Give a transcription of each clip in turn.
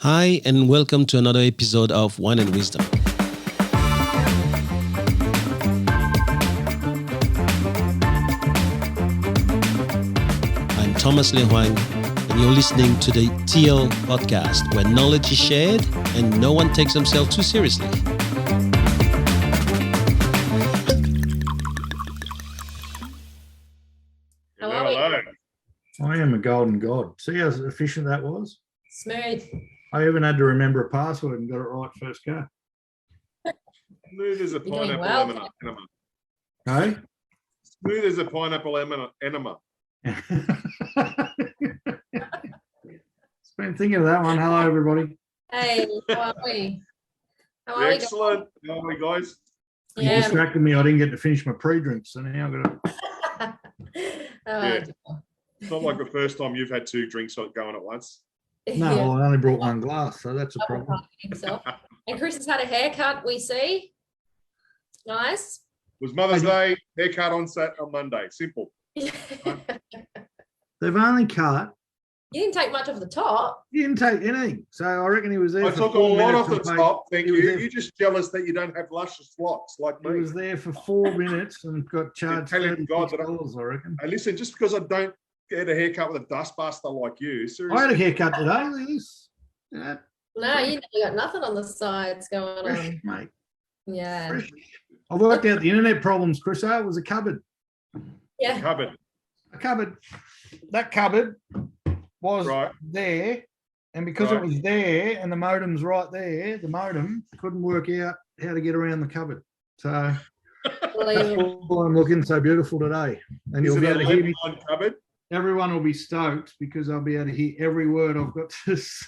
Hi, and welcome to another episode of Wine and Wisdom. I'm Thomas Hoang, and you're listening to the TL podcast, where knowledge is shared and no one takes themselves too seriously. Hello. I am a golden god. See how efficient that was? Smooth. I even had to remember a password and got it right first go. Smooth as a You're doing pineapple well. enema. Hey? Smooth as a pineapple enema. Been thinking of that one. Hello, everybody. Hey, how are we? How are we? Excellent. How are we, guys? You Yeah. distracted me. I didn't get to finish my pre-drink, so now I've got to... Yeah. It's not like the first time you've had two drinks going at once. No, well, I only brought one glass, so that's a problem. And Chris has had a haircut, we see. Nice. It was Mother's Day, haircut on Monday. Simple. You They've only cut. didn't take much off the top. He didn't take anything, so I reckon he was there I for took a 4 lot minutes off the and paid- top. Thank he was you. there- You're just jealous that you don't have luscious locks like He me. was there for 4 minutes and got charged Italian god that I- $36, I reckon. Hey, listen, just because I don't get a haircut with a dustbuster like you, seriously. I had a haircut today, Louise. Yeah, No, you got nothing on the sides going fresh, on. mate. Yeah. Fresh. I worked out the internet problems, Chris. It was a cupboard. Yeah. Cupboard. A cupboard. That cupboard was Right. there, and because Right. it was there and the modem's right there, the modem couldn't work out how to get around the cupboard. So that's Unbelievable. why I'm looking so beautiful today. And Is you'll it be a able to hear me. lead-line cupboard? Everyone will be stoked because I'll be able to hear every word I've got to say.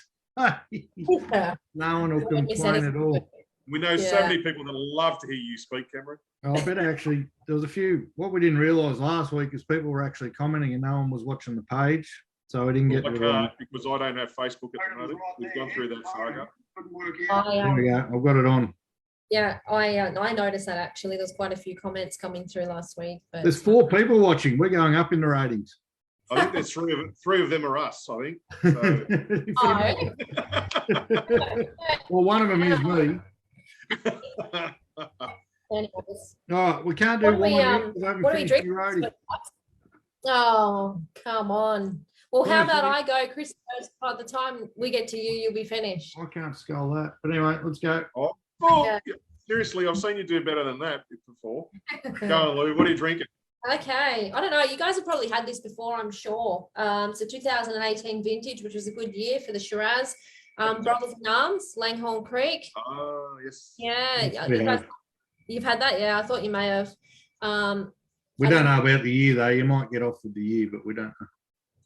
Yeah. No one will You won't miss complain at anything. all. We know so Yeah. many people that love to hear you speak, Cameron. I bet actually there was a few. What we didn't realise last week is people were actually commenting and no one was watching the page, so we didn't get I to can't because I don't have Facebook at the moment. We've gone through that saga. There we go. I've got it on. Yeah, I noticed that actually. There's quite a few comments coming through last week. But There's 4 people watching. We're going up in the ratings. I think there's three of them are us, I think. So. Well, one of them is me. Anyways. All right, we can't do What do we, one yet. We haven't what do we finished drink? the rating. Oh, come on. Well, how Honestly. about I go, Chris? By the time we get to you, you'll be finished. I can't skull that. But anyway, let's go. Oh, Yeah. seriously, I've seen you do better than that before. Go on, Lou. What are you drinking? Okay. I don't know. You guys have probably had this before, I'm sure. It's a 2018 vintage, which was a good year for the Shiraz. Brothers in Arms, Langhorne Creek. Oh, yes. Yeah. We You guys, have. you've had that? Yeah, I thought you may have. We don't know about the year, though. You might get off with the year, but we don't know.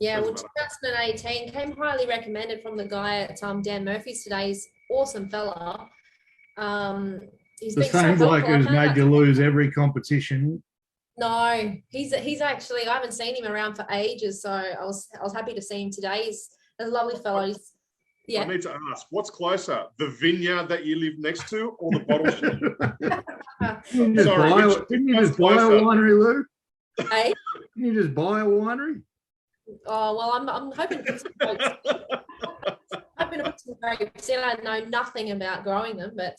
Yeah, well, Doesn't 2018 came highly recommended from the guy at Dan Murphy's today. He's awesome fella. He's The been so same bloke helpful. I who's found made out- you lose every competition. No, he's actually, I haven't seen him around for ages, so I was happy to see him today. He's a lovely fellow. He's, I yeah. need to ask, what's closer, the vineyard that you live next to or the bottle shop? Didn't you just Sorry, buy, which- didn't you what's just buy a closer? winery, Lou? Hey? Didn't you just buy a winery? Oh well, I'm hoping to put some grapes. Hoping to put some grapes in. I know nothing about growing them, but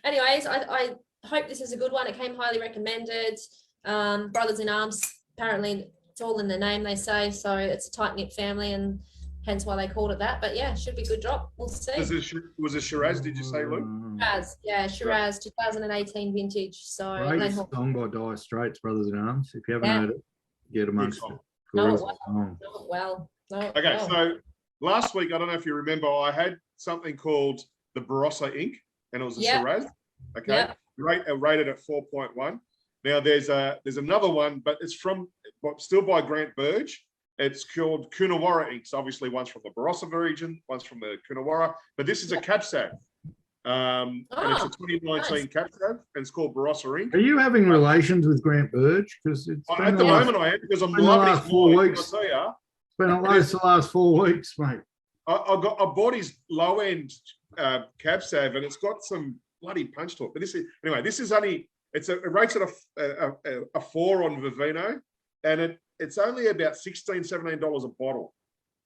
anyways, I hope this is a good one. It came highly recommended. Brothers in Arms. Apparently, it's all in the name, they say. So it's a tight knit family, and hence why they called it that. But yeah, should be a good drop. We'll see. Was it Shiraz, did you say, Lou? Shiraz, yeah, Shiraz, 2018 vintage. So Great Langhorne. song by Dire Straits, Brothers in Arms. If you haven't Yeah. heard it, get amongst song. it. Know it Great well. song. Know it well. Know it Okay, well. so last week, I don't know if you remember, I had something called the Barossa Ink, and it was a Yeah. Shiraz. Okay, Yeah. rated at 4.1. Now there's another one, but it's still by Grant Burge. It's called Coonawarra Inks. Obviously, one's from the Barossa region, one's from the Coonawarra, but this is a Cab Sav. And it's a 2019 Cab Sav, and it's called Barossa Ink. Are you having relations with Grant Burge? Because it's been At the moment, I am because I'm been the loving last his 4 wine. weeks. I tell you, been at least the last 4 weeks, mate. I bought his low end Cab Sav, and it's got some bloody punch to it. But this is only it rates at a 4 on Vivino, and it's only about $16, $17 a bottle.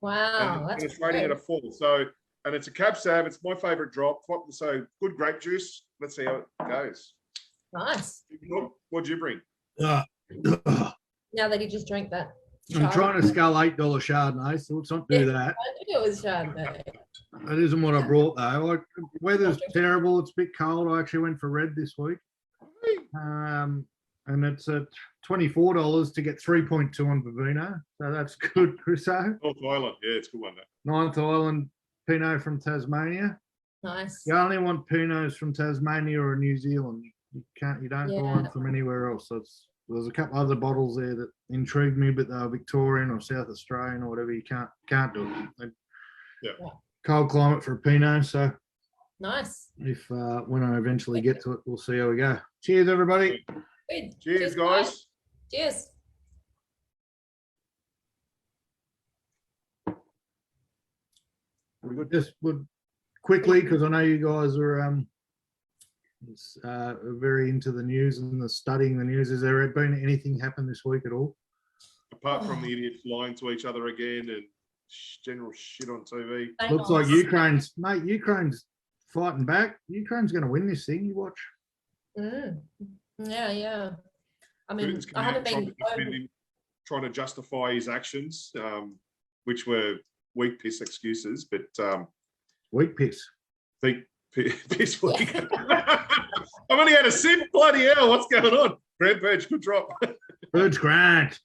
Wow, and that's it's rating great. at a 4. So and it's a Cab Sav. It's my favourite drop. So good grape juice. Let's see how it goes. Nice. What'd you bring? Now that he just drank that. I'm trying to scull $8 Chardonnay, so let's not do that. I knew it was Chardonnay. That isn't what I brought though. Weather's terrible. It's a bit cold. I actually went for red this week. And it's at $24 to get 3.2 on Vivino. So that's good, Chriso. North Island. Yeah, it's a good one. Ninth Island Pinot from Tasmania. Nice. You only want Pinots from Tasmania or New Zealand. You don't buy them from anywhere else. So there's a couple other bottles there that intrigued me, but they're Victorian or South Australian or whatever. You can't do it. Cold climate for a Pinot. So nice. if when I eventually get to it, we'll see how we go. Cheers, everybody. Good. Cheers, guys. Cheers. Just would quickly, because I know you guys are very into the news and the studying the news. Has there been anything happen this week at all? Apart from the idiots lying to each other again and general shit on TV. Looks like Ukraine's fighting back. Ukraine's going to win this thing. You watch. Yeah. I mean, I haven't been trying to justify his actions, which were weak piss excuses, but weak piss. Piss week. I've only had a sip. Bloody hell! What's going on? Grant Birch, good drop. Birch Grant.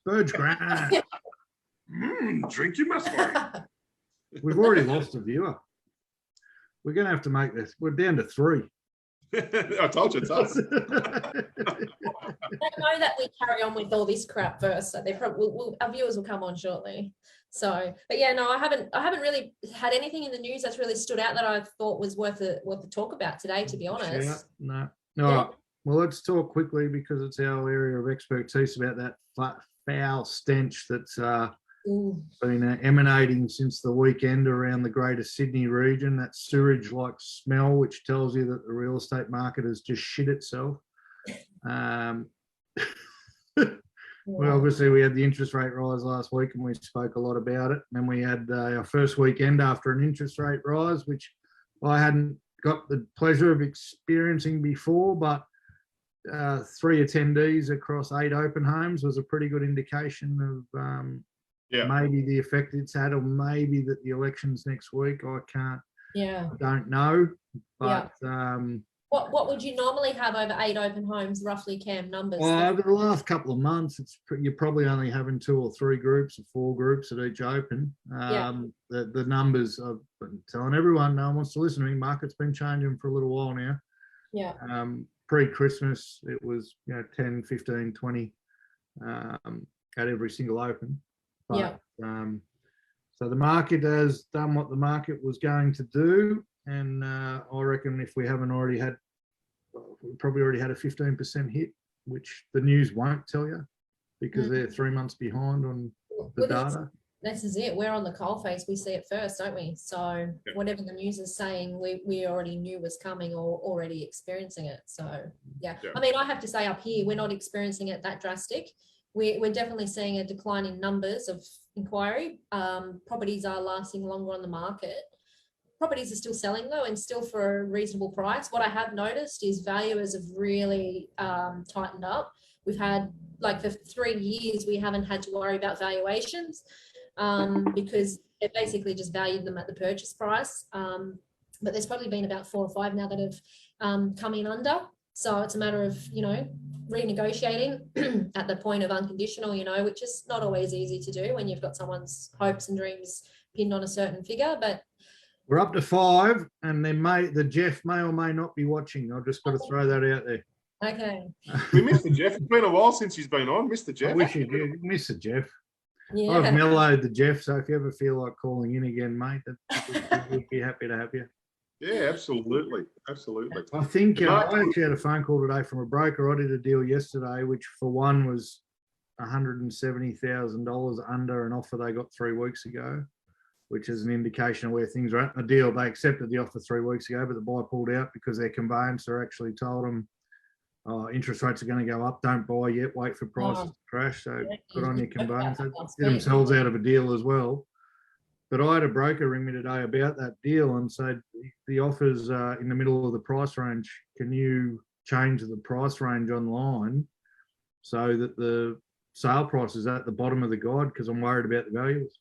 Drink you must worry. We've already lost a viewer. We're going to have to make this. We're down to 3. I told you it's us. I know that we carry on with all this crap first, so they probably our viewers will come on shortly. So, but yeah, no, I haven't really had anything in the news that's really stood out that I thought was worth the talk about today, to be honest. No. All right. Well, let's talk quickly because it's our area of expertise about that foul stench that's been emanating since the weekend around the Greater Sydney region. That sewage-like smell, which tells you that the real estate market has just shit itself. Well, obviously, we had the interest rate rise last week, and we spoke a lot about it. And then we had our first weekend after an interest rate rise, which I hadn't got the pleasure of experiencing before, but 3 attendees across 8 open homes was a pretty good indication of maybe the effect it's had, or maybe that the elections next week. I don't know, but what would you normally have over 8 open homes, roughly, Cam, numbers? Well, over the last couple of months, you're probably only having 2 or 3 groups or 4 groups at each open. The numbers, I've been telling everyone, no one wants to listen to me. Market's been changing for a little while now. Yeah. Pre-Christmas, it was 10, 15, 20 at every single open. But, so the market has done what the market was going to do. And I reckon if we haven't already had, we probably already had a 15% hit, which the news won't tell you because they're 3 months behind on the data. This is it. We're on the coalface. We see it first, don't we? So whatever the news is saying, we already knew was coming or already experiencing it. So, I mean, I have to say up here, we're not experiencing it that drastic. We're definitely seeing a decline in numbers of inquiry. Properties are lasting longer on the market. Properties are still selling though, and still for a reasonable price. What I have noticed is valuers have really tightened up. We've had, like, for 3 years, we haven't had to worry about valuations because it basically just valued them at the purchase price. But there's probably been about 4 or 5 now that have come in under. So it's a matter of, renegotiating at the point of unconditional, which is not always easy to do when you've got someone's hopes and dreams pinned on a certain figure. But we're up to 5, and the Jeff may or may not be watching. I've just got to throw that out there. Okay. We missed the Jeff. It's been a while since he's been on. Missed the Jeff. I wish you did. Miss the Jeff. Yeah. I've mellowed the Jeff, so if you ever feel like calling in again, mate, we'd be happy to have you. Yeah, absolutely. I think I actually had a phone call today from a broker. I did a deal yesterday, which for one was $170,000 under an offer they got 3 weeks ago, which is an indication of where things are at. The deal, they accepted the offer 3 weeks ago, but the buyer pulled out because their conveyancer actually told them, interest rates are going to go up. Don't buy yet. Wait for prices to crash. So good on your conveyancer. Get themselves out of a deal as well. but I had a broker ring me today about that deal and said the offer's in the middle of the price range. Can you change the price range online so that the sale price is at the bottom of the guide? Because I'm worried about the values.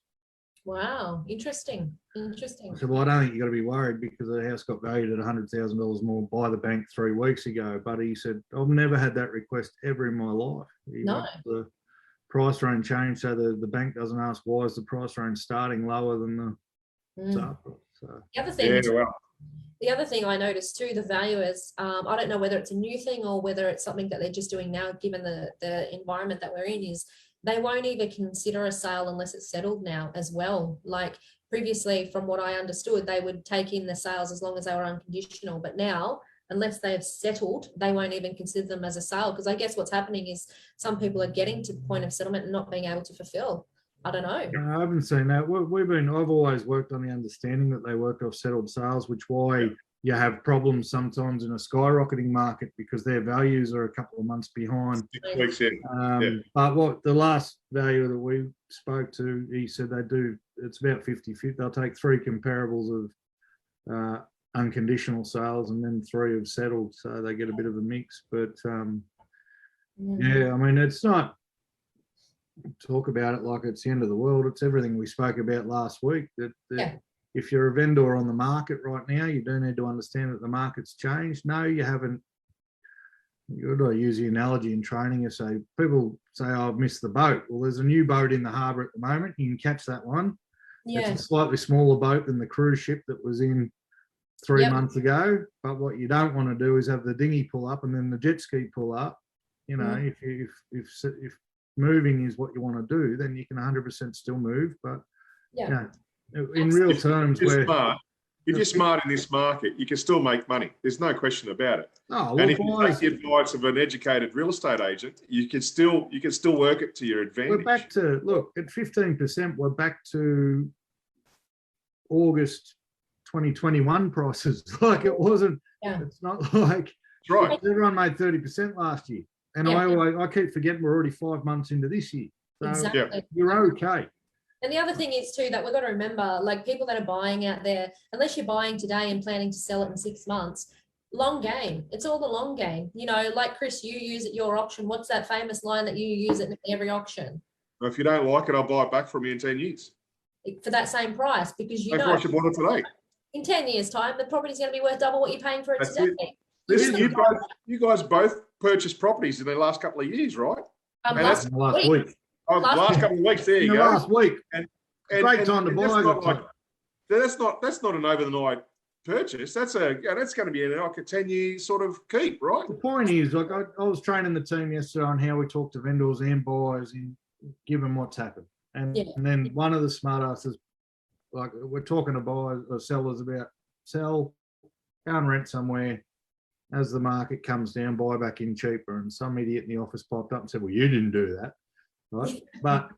Wow, interesting. I said, well, I don't think you've got to be worried because the house got valued at $100,000 more by the bank 3 weeks ago. But he said, I've never had that request ever in my life. No. The price range changed so the bank doesn't ask why is the price range starting lower than the sale price. So. The other thing I noticed too, the valuers, I don't know whether it's a new thing or whether it's something that they're just doing now, given the environment that we're in, is they won't even consider a sale unless it's settled now as well. Like previously, from what I understood, they would take in the sales as long as they were unconditional. But now, unless they've settled, they won't even consider them as a sale. Because I guess what's happening is some people are getting to the point of settlement and not being able to fulfill. I don't know. No, I haven't seen that. I've always worked on the understanding that they work off settled sales, which why you have problems sometimes in a skyrocketing market because their values are a couple of months behind. But what the last valuer that we spoke to, he said they do, it's about 50-50. They'll take 3 comparables of unconditional sales and then 3 of settled, so they get a bit of a mix. But yeah, I mean, it's not talk about it like it's the end of the world. It's everything we spoke about last week. That if you're a vendor on the market right now, you do need to understand that the market's changed. No, you haven't. You've got to use the analogy in training. You say, people say, oh, I've missed the boat. Well, there's a new boat in the harbour at the moment. You can catch that one. It's a slightly smaller boat than the cruise ship that was in 3 months ago. But what you don't want to do is have the dinghy pull up and then the jet ski pull up. You know, if moving is what you want to do, then you can 100% still move. But in real terms, if you're smart in this market, you can still make money. There's no question about it. And if you take the advice of an educated real estate agent, you can still work it to your advantage. We're back to, look, at 15%, we're back to August 2021 prices. Like it wasn't. It's not like that's right. Everyone made 30% last year. And I keep forgetting we're already 5 months into this year. So you're okay. And the other thing is too that we've got to remember, like people that are buying out there, unless you're buying today and planning to sell it in 6 months, long game. It's all the long game. You know, like Chris, you use at your auction. What's that famous line that you use at every auction? Well, if you don't like it, I'll buy it back from you in 10 years. For that same price, because you know. Price you bought it today. In 10 years' time, the property's going to be worth double what you're paying for it today. Listen, you guys both purchased properties in the last couple of years, right? Last week. Last couple of weeks. There you go. Last week. And great time to buy. That's not an overnight purchase. That's going to be like a 10-year sort of keep, right? The point is, like I was training the team yesterday on how we talk to vendors and buyers and give them what's happened. And then one of the smart asses, like we're talking to buyers or sellers about sell, go and rent somewhere. As the market comes down, buy back in cheaper. And some idiot in the office popped up and said, well, you didn't do that. Right? But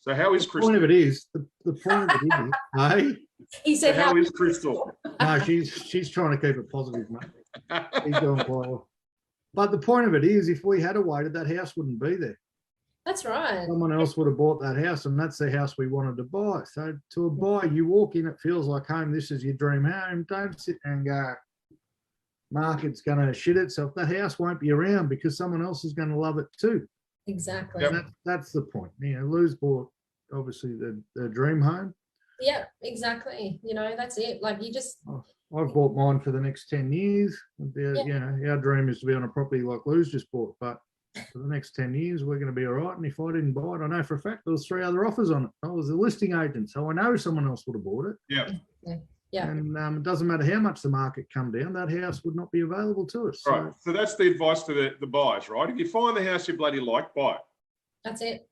so how is Crystal? The point of it is, the point of it is, hey? He said, how is Crystal? No, she's trying to keep it positive, mate. He's doing quite well. But the point of it is, if we had waited, that house wouldn't be there. That's right. Someone else would have bought that house, and that's the house we wanted to buy. So to a buyer, you walk in, it feels like home. This is your dream home. Don't sit and go, market's going to shit itself. That house won't be around because someone else is going to love it too. Exactly. That's the point. You know, Lou's bought obviously the dream home. Yeah, exactly. You know, that's it. Like you just. I've bought mine for the next 10 years. You know, our dream is to be on a property like Lou's just bought, but for the next 10 years, we're going to be all right. And if I didn't buy it, I know for a fact there was 3 other offers on it. I was a listing agent, so I know someone else would have bought it. Yeah. And it doesn't matter how much the market come down, that house would not be available to us. Right. So that's the advice to the buyers, right? If you find the house you bloody like, buy it. That's it.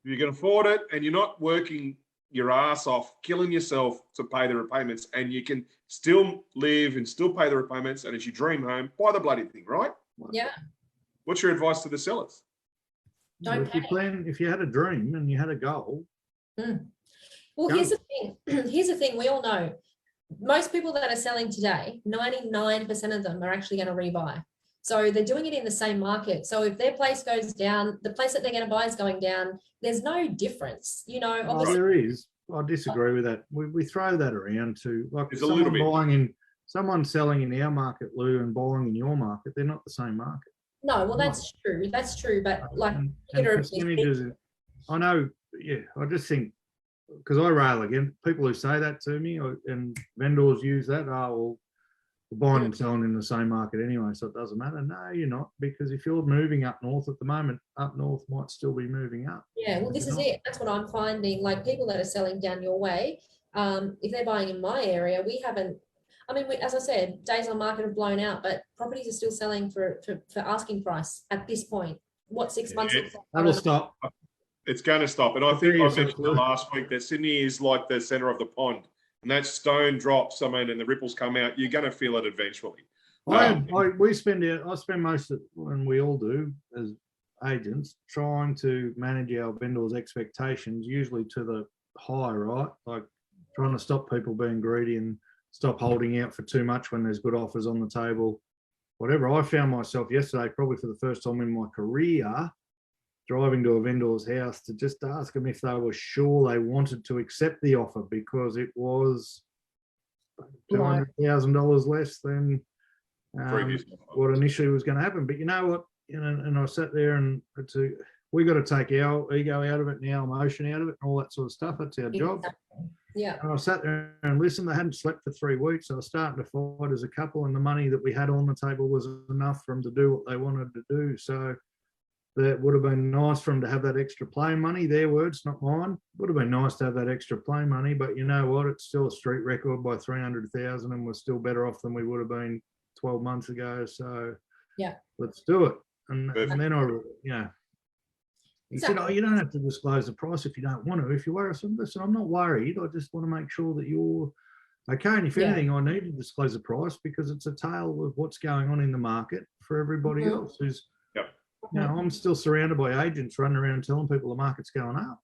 If you can afford it and you're not working your ass off, killing yourself to pay the repayments, and you can still live and still pay the repayments, and it's your dream home, buy the bloody thing, right? Yeah. What's your advice to the sellers? If you had a dream and you had a goal. Well, here's the thing. Here's the thing. We all know. Most people that are selling today, 99% of them are actually going to rebuy. So they're doing it in the same market. So if their place goes down, the place that they're going to buy is going down. There's no difference, you know. There is. I disagree with that. We throw that around too. Like It's a little bit. Someone selling in our market, Lou, and buying in your market, they're not the same market. No, well, that's true. That's true. But like, And considerably percentages, I know, yeah, I just think, because I rail again, people who say that to me, and vendors use that, well, we're buying and selling in the same market anyway, so it doesn't matter. No, you're not, because if you're moving up north at the moment, up north might still be moving up. Yeah, well, this is it. That's what I'm finding. Like people that are selling down your way, if they're buying in my area, we haven't. I mean, as I said, days on market have blown out, but properties are still selling for asking price at this point. What, 6 months? That'll stop. It's going to stop. And I think I mentioned last week that Sydney is like the centre of the pond. And that stone drops, I mean, and the ripples come out, you're going to feel it eventually. I spend most of, and we all do as agents, trying to manage our vendors' expectations, usually to the high, right? Like trying to stop people being greedy and stop holding out for too much when there's good offers on the table. Whatever. I found myself yesterday, probably for the first time in my career, driving to a vendor's house to just ask them if they were sure they wanted to accept the offer, because it was $200,000 less than what initially was going to happen. But you know what? And I sat there, and we got to take our ego out of it and our emotion out of it and all that sort of stuff. That's our job. Yeah. And I sat there and listened. They hadn't slept for 3 weeks. I was starting to fight as a couple, and the money that we had on the table was enough for them to do what they wanted to do. So that would have been nice for them to have that extra play money. Their words, not mine. Would have been nice to have that extra play money, but you know what? It's still a street record by 300,000, and we're still better off than we would have been 12 months ago. So yeah, let's do it. And then he said, "Oh, you don't have to disclose the price if you don't want to. If you worry," I said, "Listen, I'm not worried. I just want to make sure that you're okay. And if anything, I need to disclose the price because it's a tale of what's going on in the market for everybody else who's." You know, I'm still surrounded by agents running around telling people the market's going up.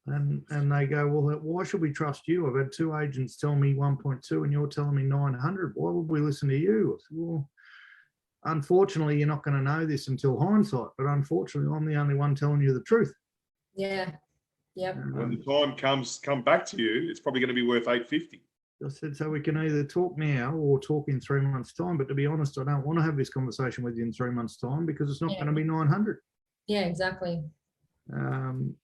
And they go, well, why should we trust you? I've had 2 agents tell me 1.2 and you're telling me 900. Why would we listen to you? I said, well, unfortunately, you're not going to know this until hindsight. But unfortunately, I'm the only one telling you the truth. Yeah. Yeah. When the time come back to you, it's probably going to be worth 850. I said, so we can either talk now or talk in 3 months' time. But to be honest, I don't want to have this conversation with you in 3 months' time because it's not going to be 900. Yeah, exactly.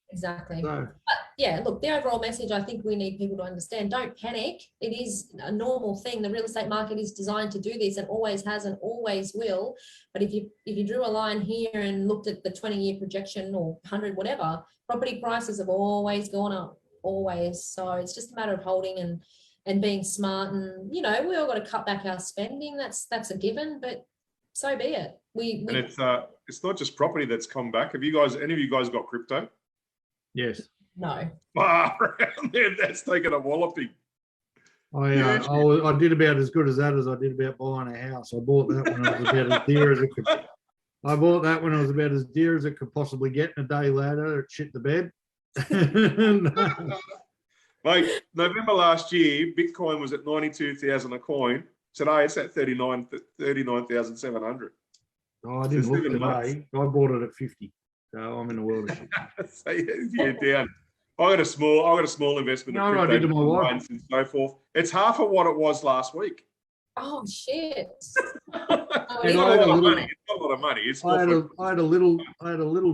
Exactly. So, but yeah, look, the overall message, I think we need people to understand, don't panic. It is a normal thing. The real estate market is designed to do this and always has and always will. But if you drew a line here and looked at the 20-year projection or 100, whatever, property prices have always gone up, always. So it's just a matter of holding and being smart, and you know, we all got to cut back our spending. That's a given, but so be it. And it's not just property that's come back. Have you guys, any of you guys got crypto? yes. No. That's taken a walloping. I did about as good as that as I did about buying a house. I bought that when it was about as dear as it could. I bought that when it was about as dear as it could possibly get, and a day later it shit the bed. Like November last year, Bitcoin was at 92,000 a coin. Today it's at 39,700. Oh, I didn't look today. I bought it at 50. So I'm in the world of shit. So you're down. I got a small investment. No, I did to my wife. And so forth. It's half of what it was last week. Oh shit! It's not a lot of money. It's not a lot of money. It's I had a little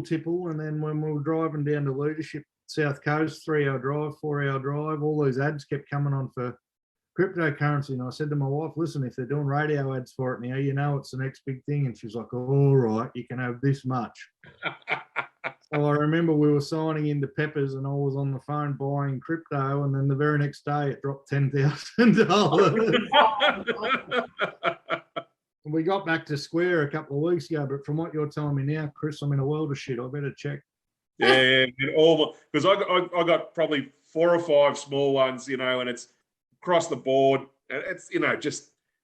tipple, and then when we were driving down to Leadership South Coast, 3-hour drive, 4-hour drive, all those ads kept coming on for cryptocurrency, and I said to my wife, listen, if they're doing radio ads for it now, you know it's the next big thing. And she's like, all right, you can have this much. So I remember we were signing into Peppers, and I was on the phone buying crypto, and then the very next day it dropped $10,000. We got back to square a couple of weeks ago, but from what you're telling me now, Chris, I'm in a world of shit. I better check. Yeah, because I got probably 4 or 5 small ones, you know, and it's across the board. It's, you know,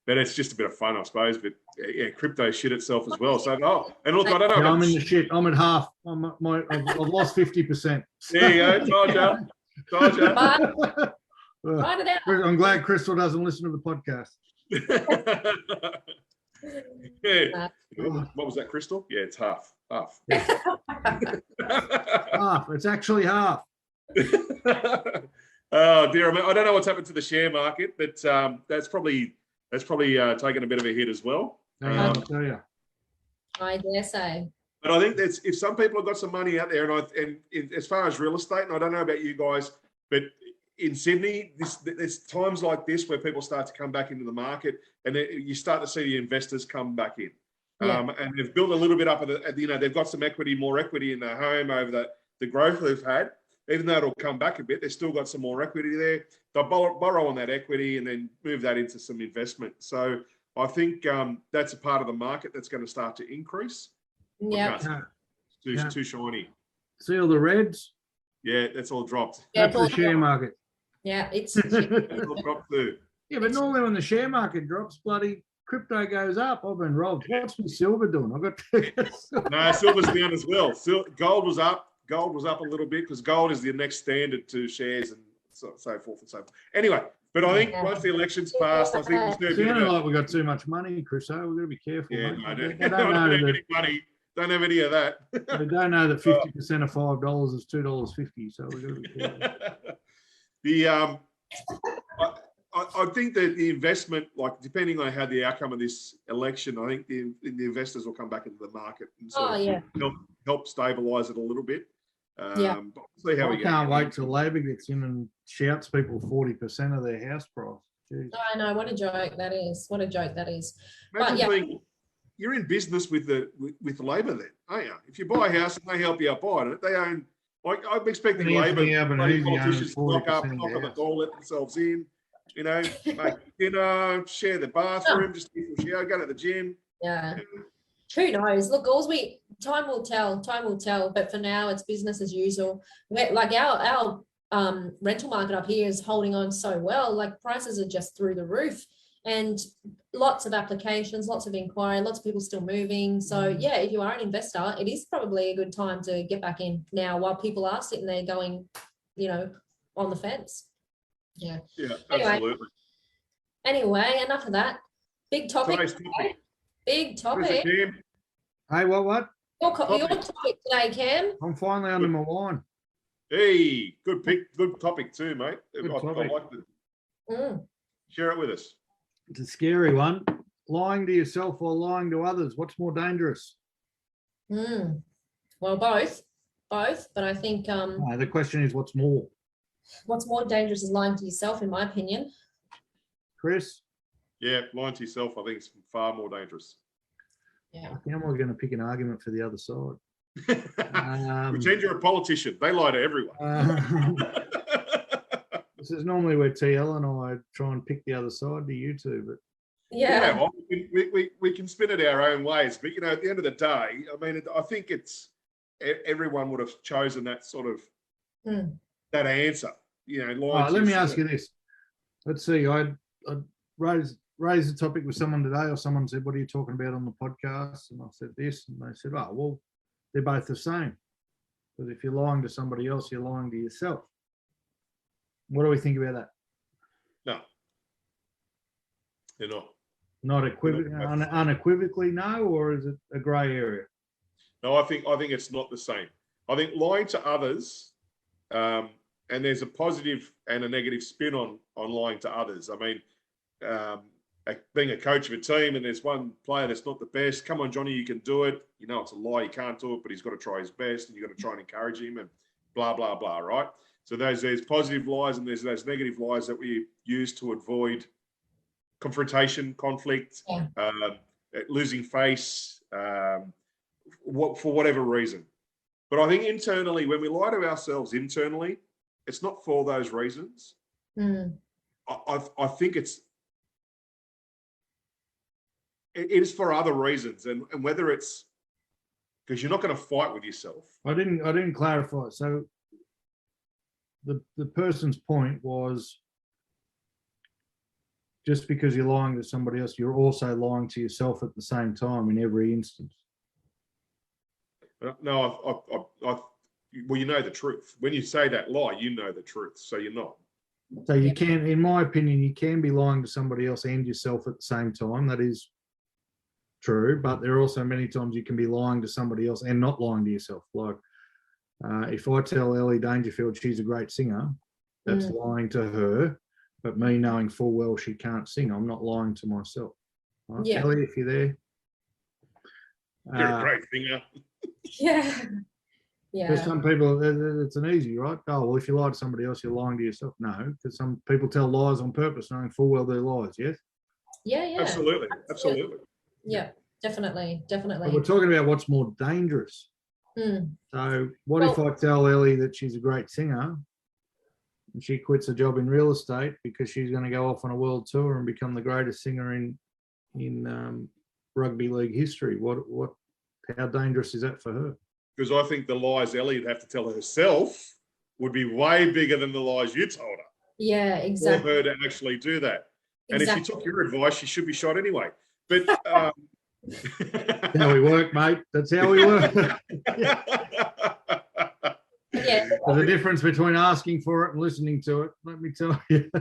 but it's just a bit of fun, I suppose. But yeah, crypto shit itself as well. So and look, I don't know. Yeah, I'm in the shit. I'm at half. I've lost 50%. There you go. Told you. Write it out. I'm glad Crystal doesn't listen to the podcast. Yeah. What was that, Crystal? Yeah, it's half. Half. It's actually half. Oh dear, I don't know what's happened to the share market, but that's probably taken a bit of a hit as well. I'll tell you. I dare say. But I think that's if some people have got some money out there, and as far as real estate, and I don't know about you guys, but in Sydney, there's times like this where people start to come back into the market, and you start to see the investors come back in, and they've built a little bit up. They've got some more equity in their home over the growth they've had. Even though it'll come back a bit, they've still got some more equity there. They'll borrow on that equity and then move that into some investment. So I think that's a part of the market that's going to start to increase. Yeah. It's too shiny. See all the reds? Yeah, that's all dropped. Yeah, That's the share market. Yeah, it's It's all dropped too. Yeah, but normally when the share market drops, bloody crypto goes up. I've been robbed. What's my silver doing? I've got No, silver's down as well. Gold was up. Gold was up a little bit because gold is the next standard to shares and so forth and so forth. Anyway, but I think once the election's passed, I think there's going to be sounding like we've got too much money, Chris. So we've got to be careful. Yeah, mate. no, don't have any money. Don't have any of that. They don't know that 50% of $5 is $2.50. So we've got to be careful. I think that the investment, like depending on how the outcome of this election, I think the investors will come back into the market and sort of help stabilise it a little bit. But we'll see how we go. I can't wait till Labor gets in and shouts people 40% of their house price. Jeez. I know, what a joke that is. What a joke that is. Imagine you're in business with Labor then, aren't you? If you buy a house and they help you out buying it, they own. Like I'm expecting Labor politicians to knock on the door, let themselves in. You know, make dinner, share the bathroom, just go to the gym. Yeah. Who knows? Look, time will tell. But for now, it's business as usual. Like our rental market up here is holding on so well. Like prices are just through the roof, and lots of applications, lots of inquiry, lots of people still moving. So yeah, if you are an investor, it is probably a good time to get back in now while people are sitting there going, on the fence. Yeah. Yeah, absolutely. Anyway, enough of that. Big topic. Big topic. Hey, what? Your topic today, Cam. I'm finally under my wine. Hey, good pick. Good topic too, mate. I topic. like it. Share it with us. It's a scary one. Lying to yourself or lying to others. What's more dangerous? Well, both. But I think the question is, what's more? What's more dangerous is lying to yourself, in my opinion. Chris? Yeah, lying to yourself, I think, is far more dangerous. Yeah. How am I going to pick an argument for the other side? Pretend you're a politician. They lie to everyone. This is normally where TL and I try and pick the other side to you two, but well, we can spin it our own ways. But at the end of the day, I mean, I think everyone would have chosen that sort of that answer. Let me ask you this. Let's see. I raised the topic with someone today, or someone said, "What are you talking about on the podcast?" And I said this, and they said, "Oh, well, they're both the same. Because if you're lying to somebody else, you're lying to yourself." What do we think about that? No, they're not. Not unequivocally, no, or is it a grey area? No, I think it's not the same. I think lying to others, and there's a positive and a negative spin on lying to others. I mean, being a coach of a team and there's one player that's not the best, come on, Johnny, you can do it. It's a lie, you can't do it, but he's got to try his best and you've got to try and encourage him and blah, blah, blah, right? So there's positive lies and there's those negative lies that we use to avoid confrontation, conflict, losing face, for whatever reason. But I think internally, when we lie to ourselves internally, it's not for those reasons. I think it is for other reasons, and whether it's because you're not going to fight with yourself. I didn't clarify. So the person's point was, just because you're lying to somebody else, you're also lying to yourself at the same time in every instance. No, well, you know the truth. When you say that lie, you know the truth, so you're not. So you can, in my opinion, you can be lying to somebody else and yourself at the same time. That is true, but there are also many times you can be lying to somebody else and not lying to yourself. Like If I tell Ellie Dangerfield she's a great singer, that's lying to her. But me knowing full well she can't sing, I'm not lying to myself. Right? Yeah. Ellie, if you're there. You're a great singer. Yeah. There's Yeah. some people, it's an easy, right? Oh, well, if you lie to somebody else, you're lying to yourself. No, because some people tell lies on purpose, knowing full well they're lies, yes? Yeah. Yeah. Absolutely. Absolutely. Yeah. Definitely. But Definitely. we're talking about what's more dangerous. So what if I tell Ellie that she's a great singer and she quits a job in real estate because she's going to go off on a world tour and become the greatest singer in rugby league history? How dangerous is that for her? Because I think the lies Ellie would have to tell herself would be way bigger than the lies you told her. Yeah, exactly. For her to actually do that. And if she took your advice, she should be shot anyway. But That's how we work, mate. That's how we work. Yeah. There's a difference between asking for it and listening to it, let me tell you.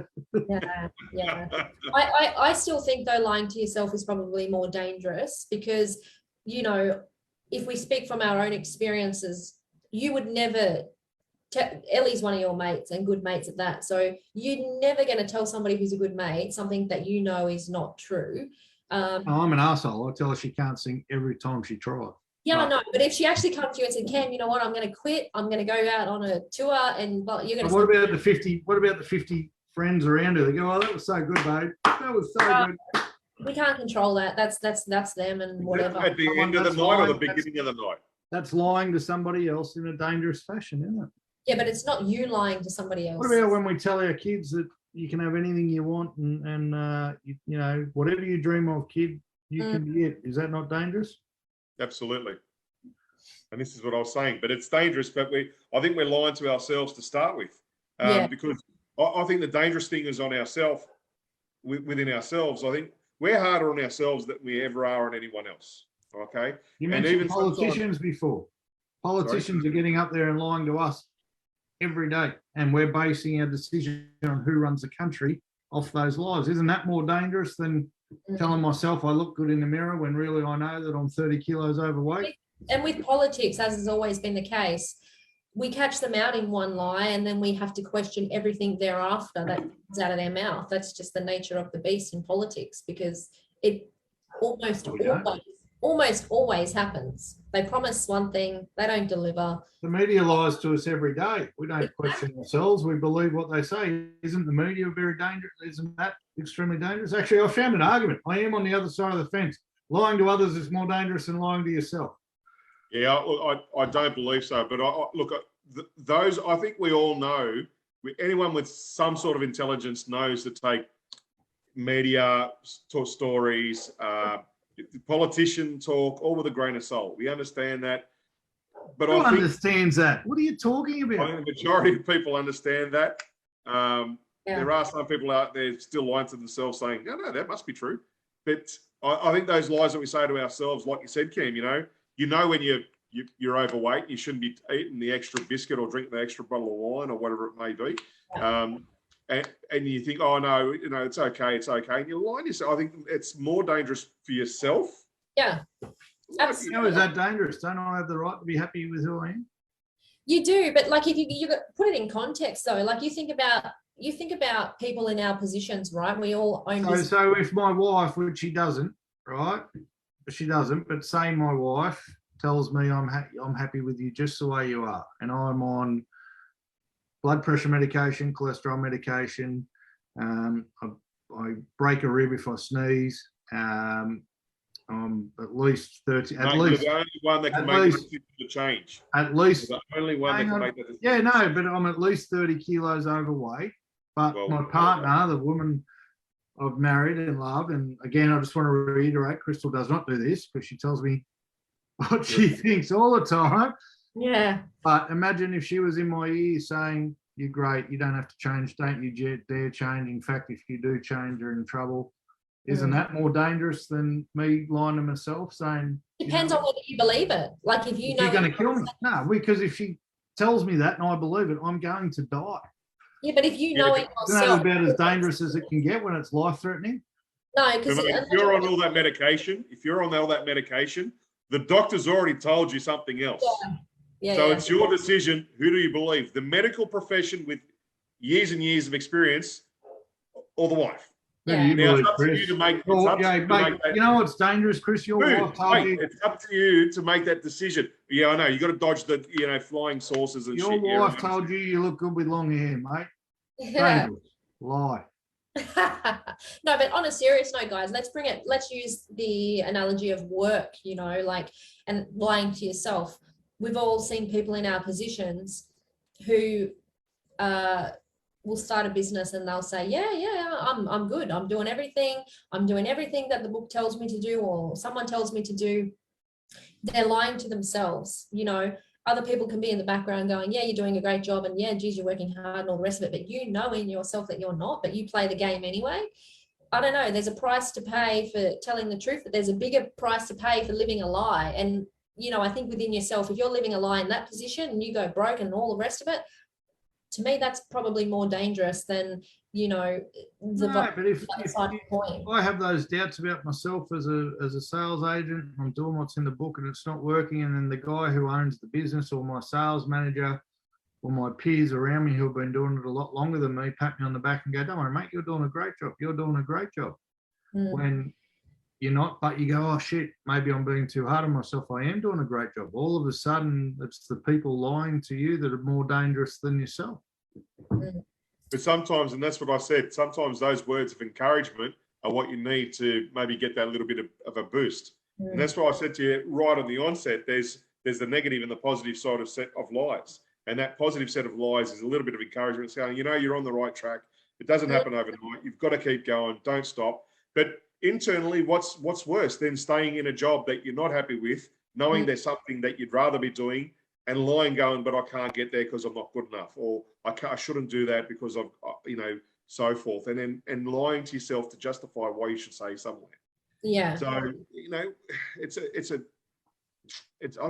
Yeah. I still think though lying to yourself is probably more dangerous because, you know, if we speak from our own experiences, you would never Ellie's one of your mates and good mates at that. So you're never going to tell somebody who's a good mate something that you know is not true. I'm an arsehole. I tell her she can't sing every time she tries. Yeah, I know. But if she actually comes to you and said, Cam, you know what, I'm going to quit. I'm going to go out on a tour and you're going to. What about the 50 friends around her? They go, oh, that was so good, babe. That was so good. We can't control that. That's them and whatever. At the end of the night or the beginning of the night. That's lying to somebody else in a dangerous fashion, isn't it? Yeah, but it's not you lying to somebody else. What about when we tell our kids that you can have anything you want and you know, whatever you dream of, kid, you can be it. Is that not dangerous? Absolutely. And this is what I was saying, but it's dangerous, but I think we're lying to ourselves to start with. Because I think the dangerous thing is on ourselves, within ourselves. I think we're harder on ourselves than we ever are on anyone else. Okay. You mentioned even politicians before. Politicians are getting up there and lying to us every day, and we're basing our decision on who runs the country off those lies. Isn't that more dangerous than telling myself I look good in the mirror when really I know that I'm 30 kilos overweight? And with politics, as has always been the case, we catch them out in one lie and then we have to question everything thereafter that comes out of their mouth. That's just the nature of the beast in politics, because it almost always happens. They promise one thing, they don't deliver. The media lies to us every day. We don't question ourselves. We believe what they say. Isn't the media very dangerous? Isn't that extremely dangerous? Actually, I found an argument. I am on the other side of the fence. Lying to others is more dangerous than lying to yourself. Yeah, I don't believe so. But those, I think we all know, anyone with some sort of intelligence knows to take media stories, politician talk, all with a grain of salt. We understand that. But Who understands that? What are you talking about? I think the majority of people understand that. There are some people out there still lying to themselves saying, no, that must be true. But I think those lies that we say to ourselves, like you said, Cam, you know when you're overweight, you shouldn't be eating the extra biscuit or drinking the extra bottle of wine or whatever it may be. And you think, oh no, it's okay. And you're lying to yourself. I think it's more dangerous for yourself. Yeah. Absolutely. Is that dangerous? Don't I have the right to be happy with who I am? You do, but like if you put it in context though, like you think about people in our positions, right? We all own so if my wife, which she doesn't, right? She doesn't, but say my wife tells me I'm happy with you just the way you are, and I'm on blood pressure medication, cholesterol medication. I break a rib if I sneeze. I'm at least 30. At least you're the only one that can make the change. At least you're the only one that can make that decision. Yeah, no, but I'm at least 30 kilos overweight. But my partner, the woman I've married and love, and again, I just want to reiterate, Crystal does not do this because she tells me what she thinks all the time. Yeah. But imagine if she was in my ear saying, you're great, you don't have to change, don't you dare change. In fact, if you do change, you're in trouble. Isn't that more dangerous than me lying to myself saying... Depends on whether you believe it. Like if you know... You're going to kill me. No, because if she tells me that and I believe it, I'm going to die. Yeah, but if you know it yourself... Isn't that about as dangerous as it can get when it's life-threatening? No, because... If you're on all that medication, the doctor's already told you something else. Yeah. So yeah. it's your decision. Who do you believe? The medical profession with years and years of experience, or the wife? Who do Yeah. you Now, it's believe, up to you Chris? to make. It's Oh, up to yeah, you to mate, make that. you know what's dangerous, Chris? Your Dude, wife told mate, you. it's up to you to make that decision. Yeah, I know. You got to dodge the, flying saucers and Your shit. Yeah, wife I told you you look good with long hair, mate. Yeah. Dangerous. Lie. No, but on a serious note, guys, let's use the analogy of work, like, and lying to yourself. We've all seen people in our positions who will start a business and they'll say, yeah, I'm good. I'm doing everything that the book tells me to do, or someone tells me to do. They're lying to themselves. Other people can be in the background going, yeah, you're doing a great job, and yeah, geez, you're working hard and all the rest of it, but you know in yourself that you're not, but you play the game anyway. I don't know, there's a price to pay for telling the truth, but there's a bigger price to pay for living a lie. And I think within yourself, if you're living a lie in that position and you go broke and all the rest of it, to me, that's probably more dangerous than, No, but if point. I have those doubts about myself as a sales agent, I'm doing what's in the book and it's not working, and then the guy who owns the business or my sales manager or my peers around me who have been doing it a lot longer than me pat me on the back and go, don't worry, mate, you're doing a great job. You're doing a great job. When you're not, but you go, oh shit, maybe I'm being too hard on myself. I am doing a great job. All of a sudden, it's the people lying to you that are more dangerous than yourself. But sometimes, and that's what I said, sometimes those words of encouragement are what you need to maybe get that little bit of a boost. And that's why I said to you right on the onset, there's the negative and the positive side of set of lies. And that positive set of lies is a little bit of encouragement saying, you're on the right track. It doesn't happen overnight. You've got to keep going. Don't stop. But internally, what's worse than staying in a job that you're not happy with, knowing there's something that you'd rather be doing, and lying, going, but I can't get there because I'm not good enough, or I shouldn't do that because of, so forth. And then lying to yourself to justify why you should say somewhere. Yeah. So, I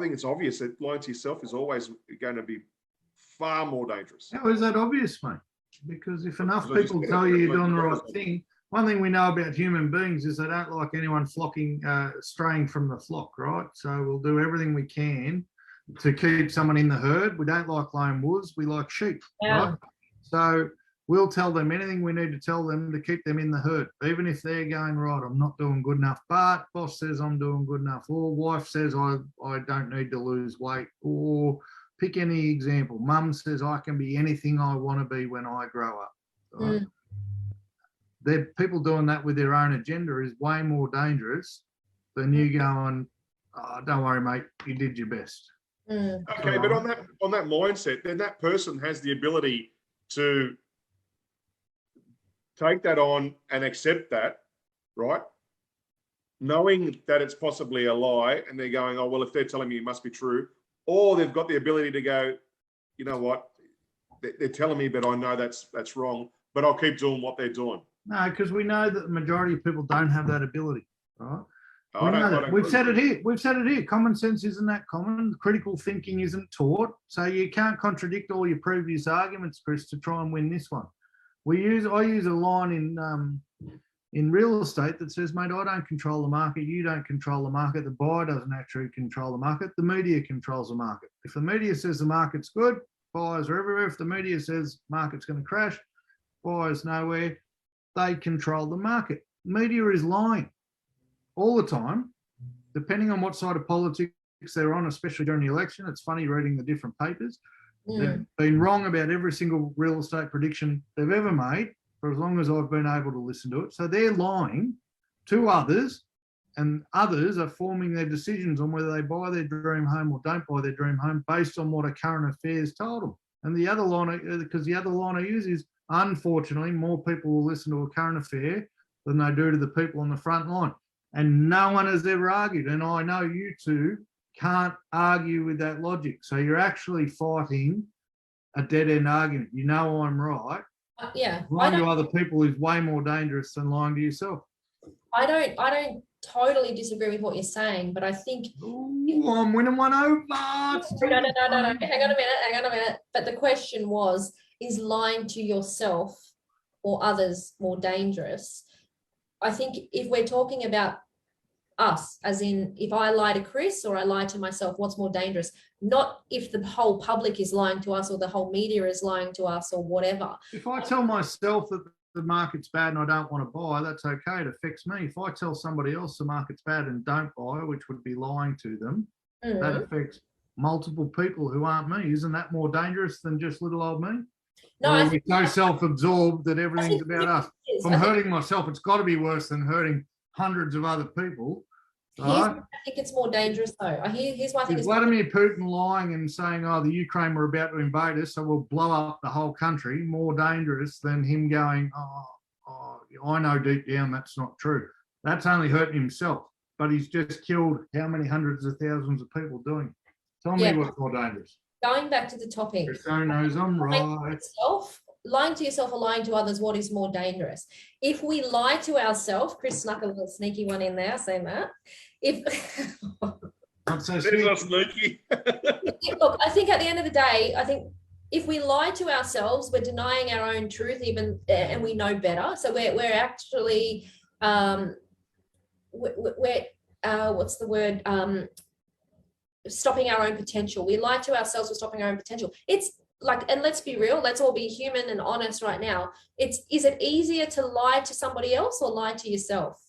think it's obvious that lying to yourself is always going to be far more dangerous. How is that obvious, mate? Because if enough people tell you you're doing the right thing, one thing we know about human beings is they don't like anyone straying from the flock, right? So we'll do everything we can to keep someone in the herd. We don't like lone wolves, we like sheep, right? So we'll tell them anything we need to tell them to keep them in the herd, even if they're going, right, I'm not doing good enough, but boss says I'm doing good enough, or wife says I don't need to lose weight, or pick any example. Mum says I can be anything I want to be when I grow up. Right? People doing that with their own agenda is way more dangerous than you going, oh, don't worry, mate, you did your best. Okay, but on that mindset, then that person has the ability to take that on and accept that, right? Knowing that it's possibly a lie, and they're going, oh, well, if they're telling me it must be true, or they've got the ability to go, you know what, they're telling me, but I know that's wrong, but I'll keep doing what they're doing. No, because we know that the majority of people don't have that ability, right? We've said it here. Common sense isn't that common. Critical thinking isn't taught. So you can't contradict all your previous arguments, Chris, to try and win this one. I use a line in real estate that says, mate, I don't control the market. You don't control the market. The buyer doesn't actually control the market. The media controls the market. If the media says the market's good, buyers are everywhere. If the media says market's going to crash, buyers nowhere. They control the market. Media is lying all the time, depending on what side of politics they're on, especially during the election. It's funny reading the different papers. They've been wrong about every single real estate prediction they've ever made for as long as I've been able to listen to it. So they're lying to others, and others are forming their decisions on whether they buy their dream home or don't buy their dream home based on what a current affairs told them. And the other line, because the other line I use is, unfortunately, more people will listen to a current affair than they do to the people on the front line. And no one has ever argued. And I know you two can't argue with that logic. So you're actually fighting a dead-end argument. You know I'm right. Lying to other people is way more dangerous than lying to yourself. I don't totally disagree with what you're saying, but I think I'm winning one over. No. Hang on a minute. But the question was, is lying to yourself or others more dangerous? I think if we're talking about us, as in if I lie to Chris or I lie to myself, what's more dangerous? Not if the whole public is lying to us or the whole media is lying to us or whatever. If I tell myself that the market's bad and I don't want to buy, that's okay. It affects me. If I tell somebody else the market's bad and don't buy, which would be lying to them, that affects multiple people who aren't me. Isn't that more dangerous than just little old me? No, or I are we think, so self-absorbed that everything's about us? If I'm I think, hurting myself, it's got to be worse than hurting hundreds of other people. I Right? think it's more dangerous though. Here's why I think Is it's more Vladimir Putin lying and saying, oh, the Ukraine were about to invade us, so we'll blow up the whole country, more dangerous than him going, I know deep down that's not true. That's only hurting himself, but he's just killed how many hundreds of thousands of people doing it. Tell me what's more dangerous. going back to the topic. So knows I'm right. Lying to yourself or lying to others, what is more dangerous? If we lie to ourselves, Chris snuck a little sneaky one in there, saying that. If Not so Sneaky. look, I think at the end of the day, I think if we lie to ourselves, we're denying our own truth, even, and we know better. So we're actually we're what's the word? Stopping our own potential. We lie to ourselves, we're stopping our own potential. It's like, and let's be real, let's all be human and honest right now. Is it easier to lie to somebody else or lie to yourself?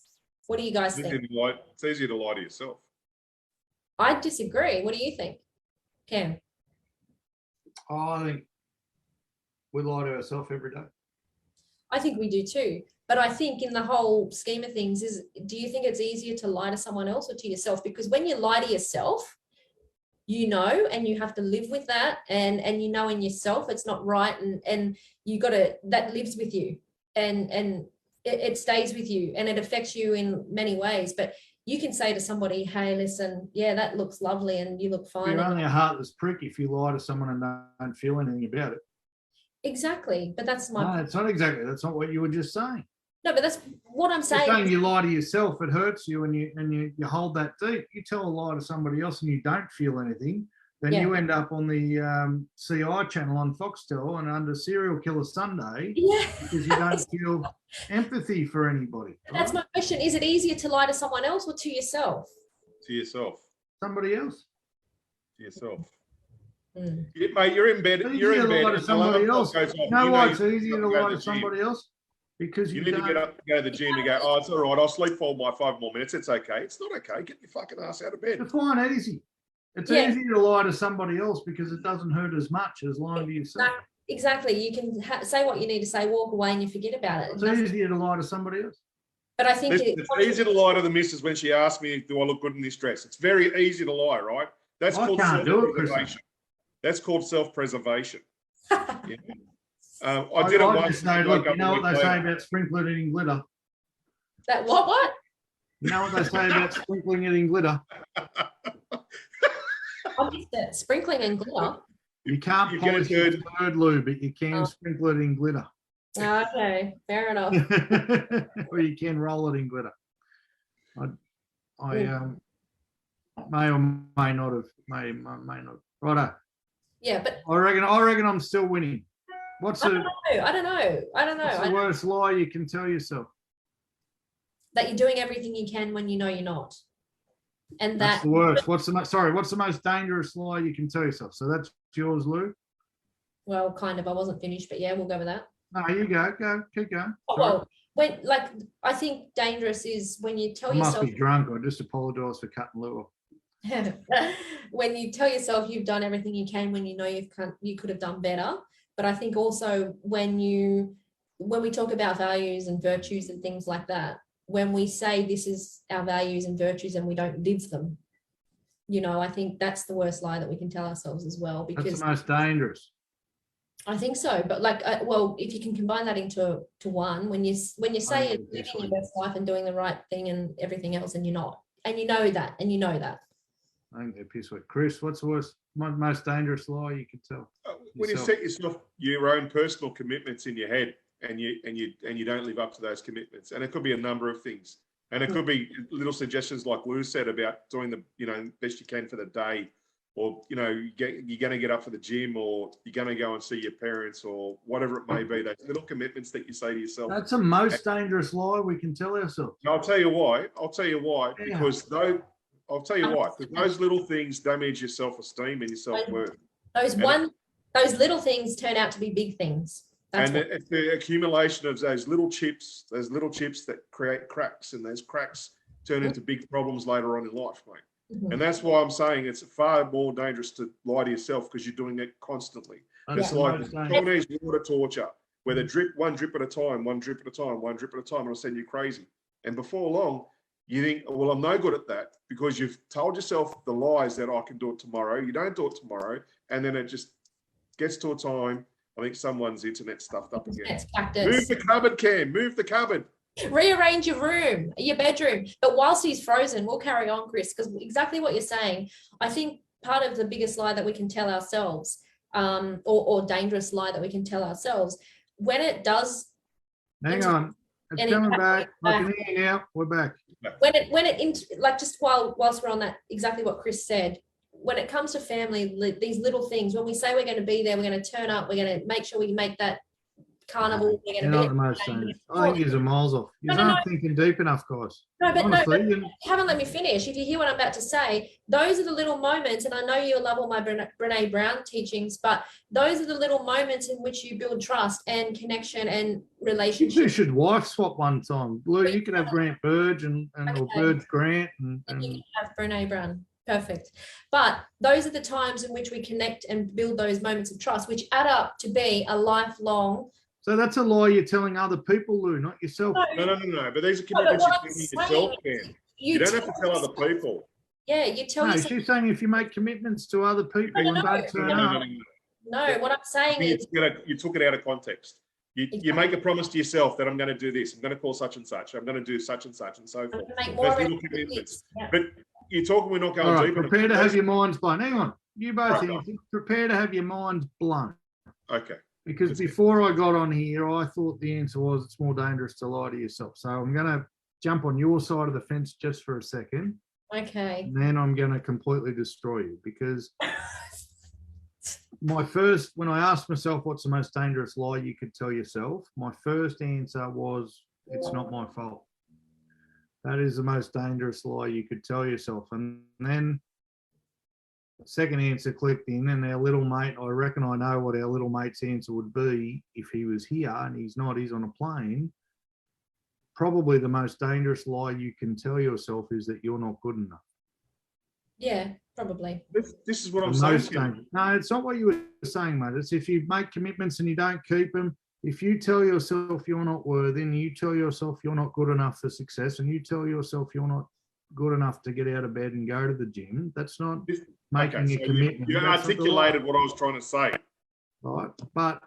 What do you guys think? It's easier to lie to yourself. I disagree. What do you think, Cam? I think we lie to ourselves every day. I think we do too. But I think in the whole scheme of things, do you think it's easier to lie to someone else or to yourself? Because when you lie to yourself, you know, and you have to live with that, and you know in yourself it's not right, and you got to, that lives with you, and it stays with you, and it affects you in many ways. But you can say to somebody, hey, listen, yeah, that looks lovely and you look fine. You're only a heartless prick if you lie to someone and don't feel anything about it. Exactly. But that's my... No, it's not exactly. That's not what you were just saying. No, but that's what I'm saying. You're saying you lie to yourself, it hurts you, and you hold that deep. You tell a lie to somebody else and you don't feel anything, then you end up on the CI channel on Foxtel and under Serial Killer Sunday because you don't feel empathy for anybody. Right? That's my question. Is it easier to lie to someone else or to yourself? To yourself. Somebody else. To yourself. Mm. Mate, you're in bed. You're in bed. To somebody else. You know why it's easier to lie to somebody else? Because you need to get up, go to the gym and go, oh, it's all right, I'll sleep for my 5 more minutes. It's okay. It's not okay. Get your fucking ass out of bed. Define easy. It's easy to lie to somebody else because it doesn't hurt as much as lying to yourself. Exactly. You can say what you need to say, walk away, and you forget about it. It's easier to lie to somebody else. But I think it's easy to lie to the missus when she asks me, do I look good in this dress? It's very easy to lie, right? That's called self-preservation. That's called self-preservation. Yeah. I did it once. Look, you know what they say about sprinkling it in glitter? That what? You know what they say about sprinkling it in glitter? I missed it. Sprinkling in glitter. You can't polish the bird loo, but you can sprinkle it in glitter. Okay, fair enough. Or you can roll it in glitter. I may or may not have, may not. Righto. Yeah, but I reckon I'm still winning. I don't know. What's the worst lie you can tell yourself? That you're doing everything you can when you know you're not. And that's the worst. What's the most dangerous lie you can tell yourself? So that's yours, Lou? Well, kind of. I wasn't finished, but yeah, we'll go with that. No, you go. Keep going. Oh, well, I think dangerous is when you tell yourself... must be drunk. I just apologise for cutting Lou off. When you tell yourself you've done everything you can when you know you could have done better. But I think also when we talk about values and virtues and things like that, when we say this is our values and virtues and we don't live them, I think that's the worst lie that we can tell ourselves as well. Because that's the most dangerous. I think so. But if you can combine that into one, when you say you're living your best life and doing the right thing and everything else, and you're not, and you know that. I think they're piss with Chris. What's the worst, most dangerous lie you could tell? When you set yourself your own personal commitments in your head, and you don't live up to those commitments, and it could be a number of things, and it could be little suggestions like Lou said about doing the best you can for the day, or you're going to get up for the gym, or you're going to go and see your parents, or whatever it may be. Those little commitments that you say to yourself. That's the most dangerous lie we can tell ourselves. I'll tell you why. Yeah. Because I'll tell you why. Because those little things damage your self-esteem and your self-worth. Those little things turn out to be big things. It's the accumulation of those little chips that create cracks, and those cracks turn into big problems later on in life, mate. Mm-hmm. And that's why I'm saying it's far more dangerous to lie to yourself, because you're doing it constantly. It's like Chinese water torture, where they one drip at a time, one drip at a time, one drip at a time, and it'll send you crazy. And before long, you think, well, I'm no good at that, because you've told yourself the lies that I can do it tomorrow. You don't do it tomorrow, and then it just gets to a time. I think someone's internet stuffed up again. Move the cupboard, Cam. Move the cupboard. Rearrange your room, your bedroom. But whilst he's frozen, we'll carry on, Chris, because exactly what you're saying. I think part of the biggest lie that we can tell ourselves, or dangerous lie that we can tell ourselves, when it does. Hang on, it's coming back. I can hear you now. We're back. Just whilst we're on that, exactly what Chris said. When it comes to family, these little things, when we say we're going to be there, we're going to turn up, we're going to make sure we make that carnival. We're going to be not the most dangerous. I think you're miles off. You're not thinking deep enough, guys. Honestly, you haven't let me finish. If you hear what I'm about to say, those are the little moments, and I know you love all my Brene Brown teachings, but those are the little moments in which you build trust and connection and relationship. You should wife swap one time. Lou, you can have Grant Burge or Burge Grant. And you can have Brene Brown. Perfect. But those are the times in which we connect and build those moments of trust, which add up to be a lifelong. So that's a lie you're telling other people, Lou, not yourself. No. But these are commitments you're telling yourself, Ken. You don't have to tell other people. Yeah, you tell yourself. She's saying if you make commitments to other people and don't turn up. No, what I'm saying is. You took it out of context. You make a promise to yourself that I'm going to do this. I'm going to call such and such. I'm going to do such and such and so forth. Those little commitments. Yeah. But you're talking, we're not going deep. Prepare to have your minds blown. Hang on. You both prepare to have your minds blown. Okay. Because before I got on here, I thought the answer was it's more dangerous to lie to yourself. So I'm going to jump on your side of the fence just for a second. Okay. And then I'm going to completely destroy you, because when I asked myself what's the most dangerous lie you could tell yourself, my first answer was, it's not my fault. That is the most dangerous lie you could tell yourself. And then the second answer clicked in, and our little mate, I reckon I know what our little mate's answer would be if he was here, and he's not, he's on a plane. Probably the most dangerous lie you can tell yourself is that you're not good enough. Yeah, probably. This is what I'm saying. No, it's not what you were saying, mate. It's if you make commitments and you don't keep them. If you tell yourself you're not worthy, and you tell yourself you're not good enough for success, and you tell yourself you're not good enough to get out of bed and go to the gym, that's not making a commitment. You articulated what I was trying to say. Right. But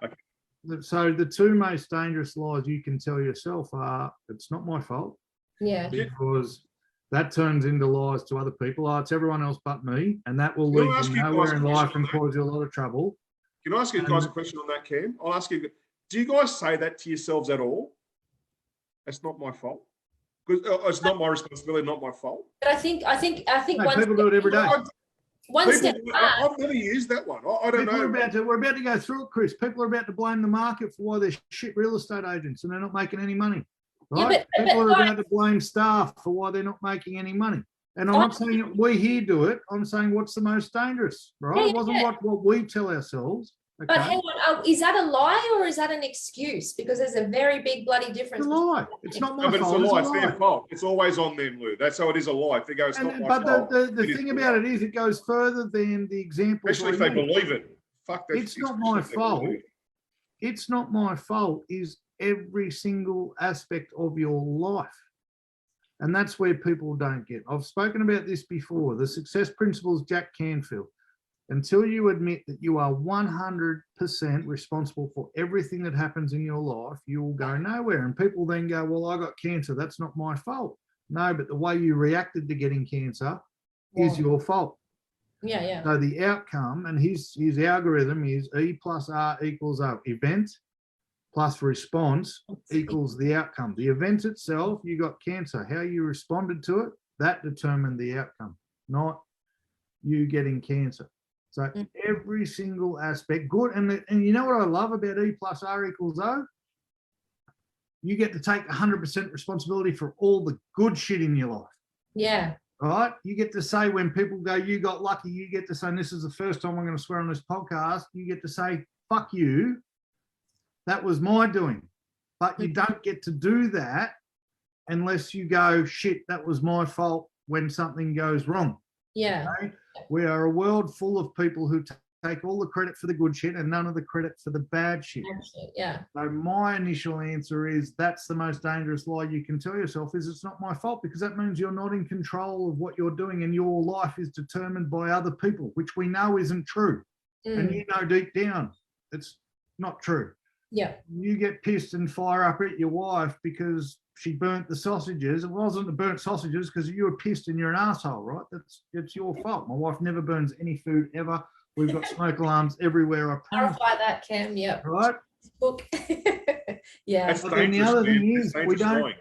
so the two most dangerous lies you can tell yourself are, it's not my fault. Yeah. Because that turns into lies to other people. Oh, it's everyone else but me. And that will lead you nowhere in life and cause you a lot of trouble. Can I ask you guys a question on that, Cam? I'll ask you, do you guys say that to yourselves at all? It's not my fault. Because it's not my responsibility, not my fault. But I think no, people do it every day. I've never used that one. I don't know. We're about to go through it, Chris. People are about to blame the market for why they're shit real estate agents and they're not making any money. Right? Yeah, people are about to blame staff for why they're not making any money. And I'm not saying we here do it. I'm saying what's the most dangerous, right? It wasn't what we tell ourselves. Okay. But hang on, is that a lie or is that an excuse? Because there's a very big bloody difference. It's a lie. It's not my fault. It's a lie. It's their fault. It's always on them, Lou. That's how it is a lie. If they go, it's not my fault. But the thing about it is, it goes further than the example. Especially if they believe it. Fuck that. It's not my fault. It's not my fault is every single aspect of your life. And that's where people don't get. I've spoken about this before. The success principles, Jack Canfield. Until you admit that you are 100% responsible for everything that happens in your life, you will go nowhere. And people then go, well, I got cancer. That's not my fault. No, but the way you reacted to getting cancer is your fault. Yeah, yeah. So the outcome, and his algorithm is E plus R equals O. Event plus response equals the outcome. The event itself, you got cancer. How you responded to it, that determined the outcome, not you getting cancer. So every single aspect, good. And you know what I love about E plus R equals O? You get to take 100% responsibility for all the good shit in your life. Yeah. Right? You get to say, when people go, you got lucky, you get to say, and this is the first time I'm going to swear on this podcast, you get to say, fuck you. That was my doing. But you don't get to do that unless you go, shit, that was my fault when something goes wrong. Yeah. Okay? We are a world full of people who take all the credit for the good shit and none of the credit for the bad shit. Yeah. So my initial answer is that's the most dangerous lie you can tell yourself, is it's not my fault, because that means you're not in control of what you're doing and your life is determined by other people, which we know isn't true. And you know deep down it's not true. Yeah. You get pissed and fire up at your wife because she burnt the sausages. It wasn't the burnt sausages because you were pissed and you're an asshole, right? It's your fault. My wife never burns any food ever. We've got smoke alarms everywhere. I promise. Clarify that, Cam. Yeah. Right. Book. Yeah. That's But then the other thing is, we don't. lying.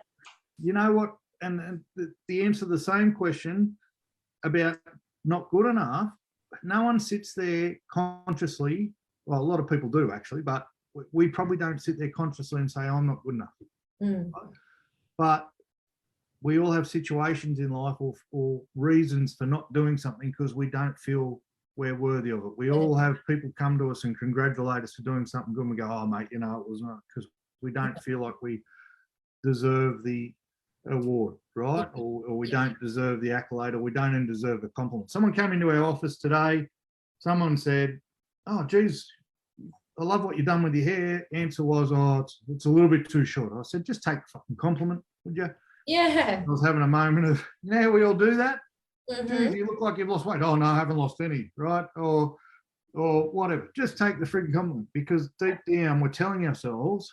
You know what? And the answer to the same question about not good enough. No one sits there consciously. Well, a lot of people do actually, but we probably don't sit there consciously and say, I'm not good enough. Mm. But we all have situations in life or reasons for not doing something because we don't feel we're worthy of it. We all have people come to us and congratulate us for doing something good and we go, oh mate, you know, it was not, because we don't feel like we deserve the award, right? Or we don't deserve the accolade, or we don't even deserve the compliment. Someone came into our office today, someone said, oh geez, I love what you've done with your hair. Answer was, oh, it's a little bit too short. I said, just take a fucking compliment, would you? Yeah. I was having a moment of, you know how we all do that? Mm-hmm. Geez, you look like you've lost weight. Oh no, I haven't lost any, right? Or whatever. Just take the freaking compliment, because deep down we're telling ourselves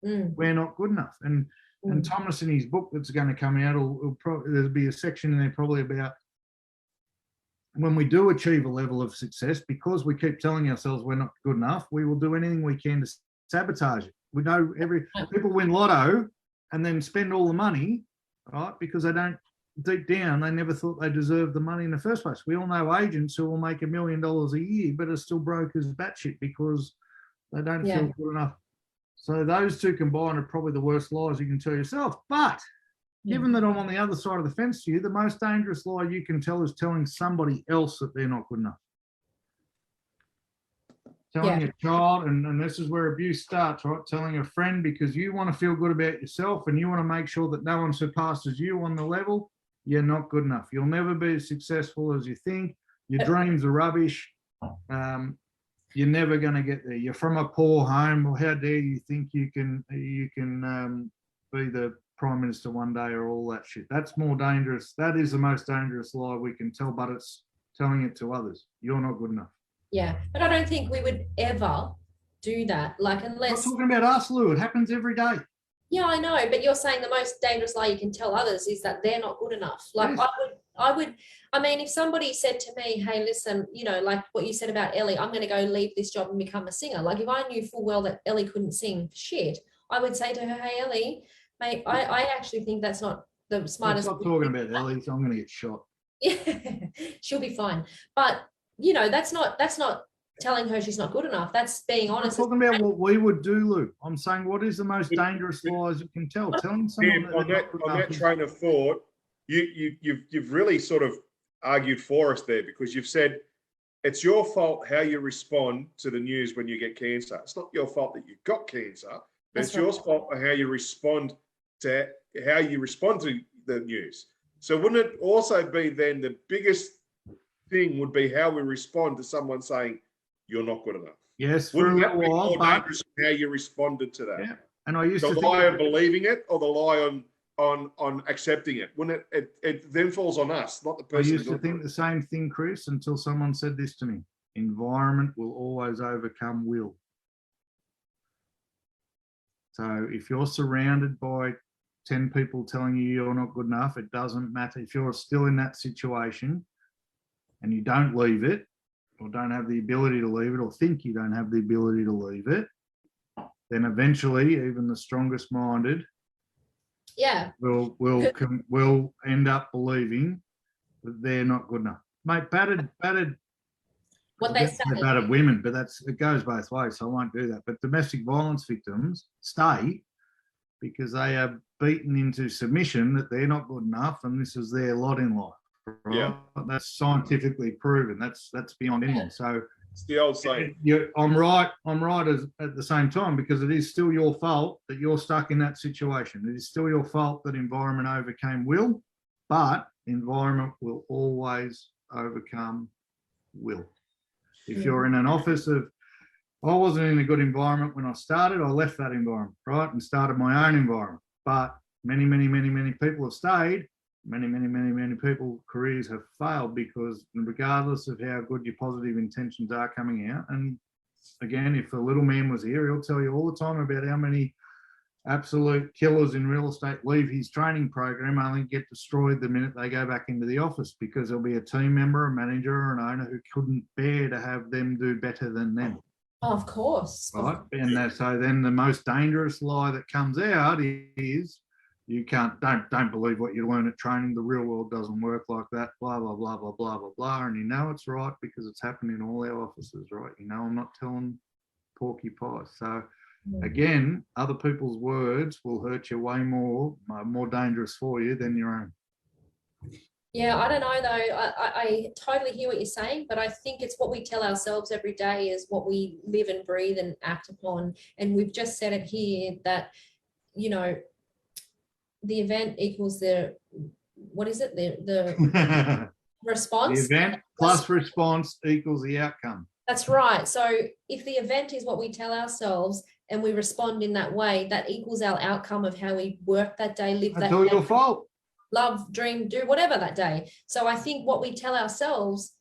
we're not good enough. And Thomas, in his book that's going to come out, there'll be a section in there probably about when we do achieve a level of success, because we keep telling ourselves we're not good enough, we will do anything we can to sabotage it. We know people win lotto and then spend all the money, right? Because they don't, deep down, they never thought they deserved the money in the first place. We all know agents who will make $1 million a year, but are still broke as batshit because they don't feel good enough. So those two combined are probably the worst lies you can tell yourself. But given that I'm on the other side of the fence to you, the most dangerous lie you can tell is telling somebody else that they're not good enough. Telling a child, and this is where abuse starts, right? Telling a friend because you want to feel good about yourself and you want to make sure that no one surpasses you on the level, you're not good enough. You'll never be as successful as you think. Your dreams are rubbish. You're never going to get there. You're from a poor home. Well, how dare you think you can be the Prime Minister one day, or all that shit? That's more dangerous. That is the most dangerous lie we can tell, but it's telling it to others. You're not good enough. Yeah, but I don't think we would ever do that. Like, unless. I'm talking about us, Lou. It happens every day. Yeah, I know, but you're saying the most dangerous lie you can tell others is that they're not good enough. Like, yes. I mean, if somebody said to me, hey, listen, you know, like what you said about Ellie, I'm going to go leave this job and become a singer. Like, if I knew full well that Ellie couldn't sing shit, I would say to her, hey, Ellie, mate, I actually think that's not the smartest. Stop talking about Ellie. I'm going to get shot. Yeah, she'll be fine. But, you know, that's not telling her she's not good enough. That's being honest. I'm talking about what we would do, Lou. I'm saying, what is the most dangerous lies you can tell? Telling someone on that train of thought, you've really sort of argued for us there, because you've said it's your fault how you respond to the news when you get cancer. It's not your fault that you got cancer, but it's your fault for how you respond to the news. So wouldn't it also be then the biggest thing would be how we respond to someone saying you're not good enough? Yes, wouldn't for a that be while, more but dangerous how you responded to that? yeah. And I used the to lie think of believing it, or the lie on accepting it. When it then falls on us, not the I person. used to think the same thing, Chris, until someone said this to me: environment will always overcome will. So if you're surrounded by 10 people telling you you're not good enough, it doesn't matter. If you're still in that situation and you don't leave it, or don't have the ability to leave it, or think you don't have the ability to leave it, then eventually even the strongest minded will end up believing that they're not good enough. Mate, battered what they That's say. bad of women, but it goes both ways, so I won't do that. But domestic violence victims stay because they are beaten into submission that they're not good enough, and this is their lot in life. Right? Yeah. That's scientifically proven. That's beyond anyone. So It's the old saying. I'm right at the same time, because it is still your fault that you're stuck in that situation. It is still your fault that environment overcame will, but environment will always overcome will. If you're in an office I wasn't in a good environment when I started, I left that environment, right, and started my own environment. But many, many, many, many people have stayed. Many, many, many, many people careers have failed because regardless of how good your positive intentions are coming out, and again, if the little man was here, he'll tell you all the time about how many absolute killers in real estate leave his training program only get destroyed the minute they go back into the office, because there'll be a team member, a manager, or an owner who couldn't bear to have them do better than them. Oh, of course. Right. And so then the most dangerous lie that comes out is you don't believe what you learn at training. The real world doesn't work like that, blah, blah, blah, blah, blah, blah, blah. And you know it's right because it's happened in all our offices, right? You know, I'm not telling porky pies. So again, other people's words will hurt you way more dangerous for you than your own. Yeah, I don't know though. I totally hear what you're saying, but I think it's what we tell ourselves every day is what we live and breathe and act upon. And we've just said it here that, you know, the event equals what is it? The response. The event plus response equals the outcome. That's right. So if the event is what we tell ourselves and we respond in that way, that equals our outcome of how we work that day, live that day. That's all your fault. Love, dream, do whatever that day. So I think what we tell ourselves,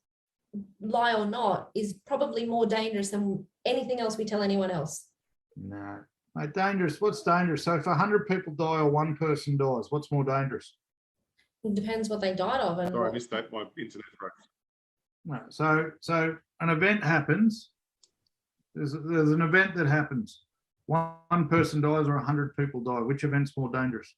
lie or not, is probably more dangerous than anything else we tell anyone else. No, mate, dangerous. What's dangerous? So if 100 people die or one person dies, what's more dangerous? It depends what they died of. And Sorry, I missed that. My internet broke. No. So an event happens. There's an event that happens. One person dies or 100 people die. Which event's more dangerous?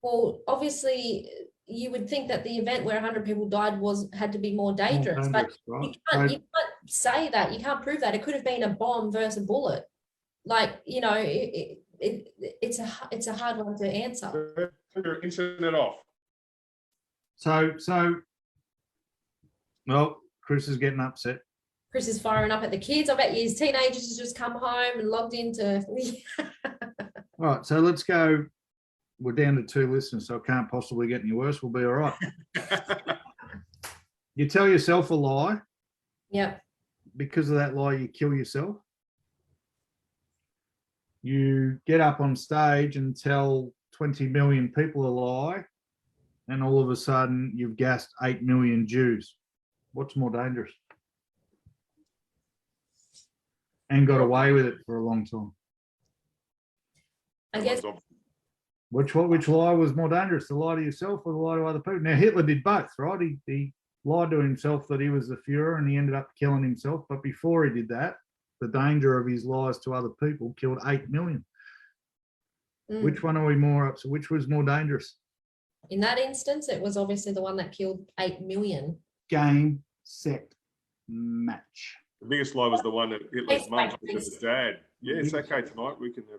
Well, obviously, you would think that the event where 100 people died had to be more dangerous, but right. You can't say that. You can't prove that. It could have been a bomb versus a bullet. Like, you know, it's a hard one to answer. Your internet off. So, well, Chris is getting upset. Chris is firing up at the kids. I bet his teenagers have just come home and logged into. All right, so let's go. We're down to 2 listeners, so it can't possibly get any worse. We'll be all right. You tell yourself a lie. Yep. Because of that lie, you kill yourself. You get up on stage and tell 20 million people a lie, and all of a sudden you've gassed 8 million Jews. What's more dangerous? And got away with it for a long time. I guess. Which lie was more dangerous, the lie to yourself or the lie to other people? Now, Hitler did both, right? He lied to himself that he was the Fuhrer and he ended up killing himself. But before he did that, the danger of his lies to other people killed 8 million. Which one are we more up to? Which was more dangerous? In that instance, it was obviously the one that killed 8 million. Game, set, match. The biggest lie was the one that Hitler's mum told his dad. Yeah, it's okay tonight. We can have.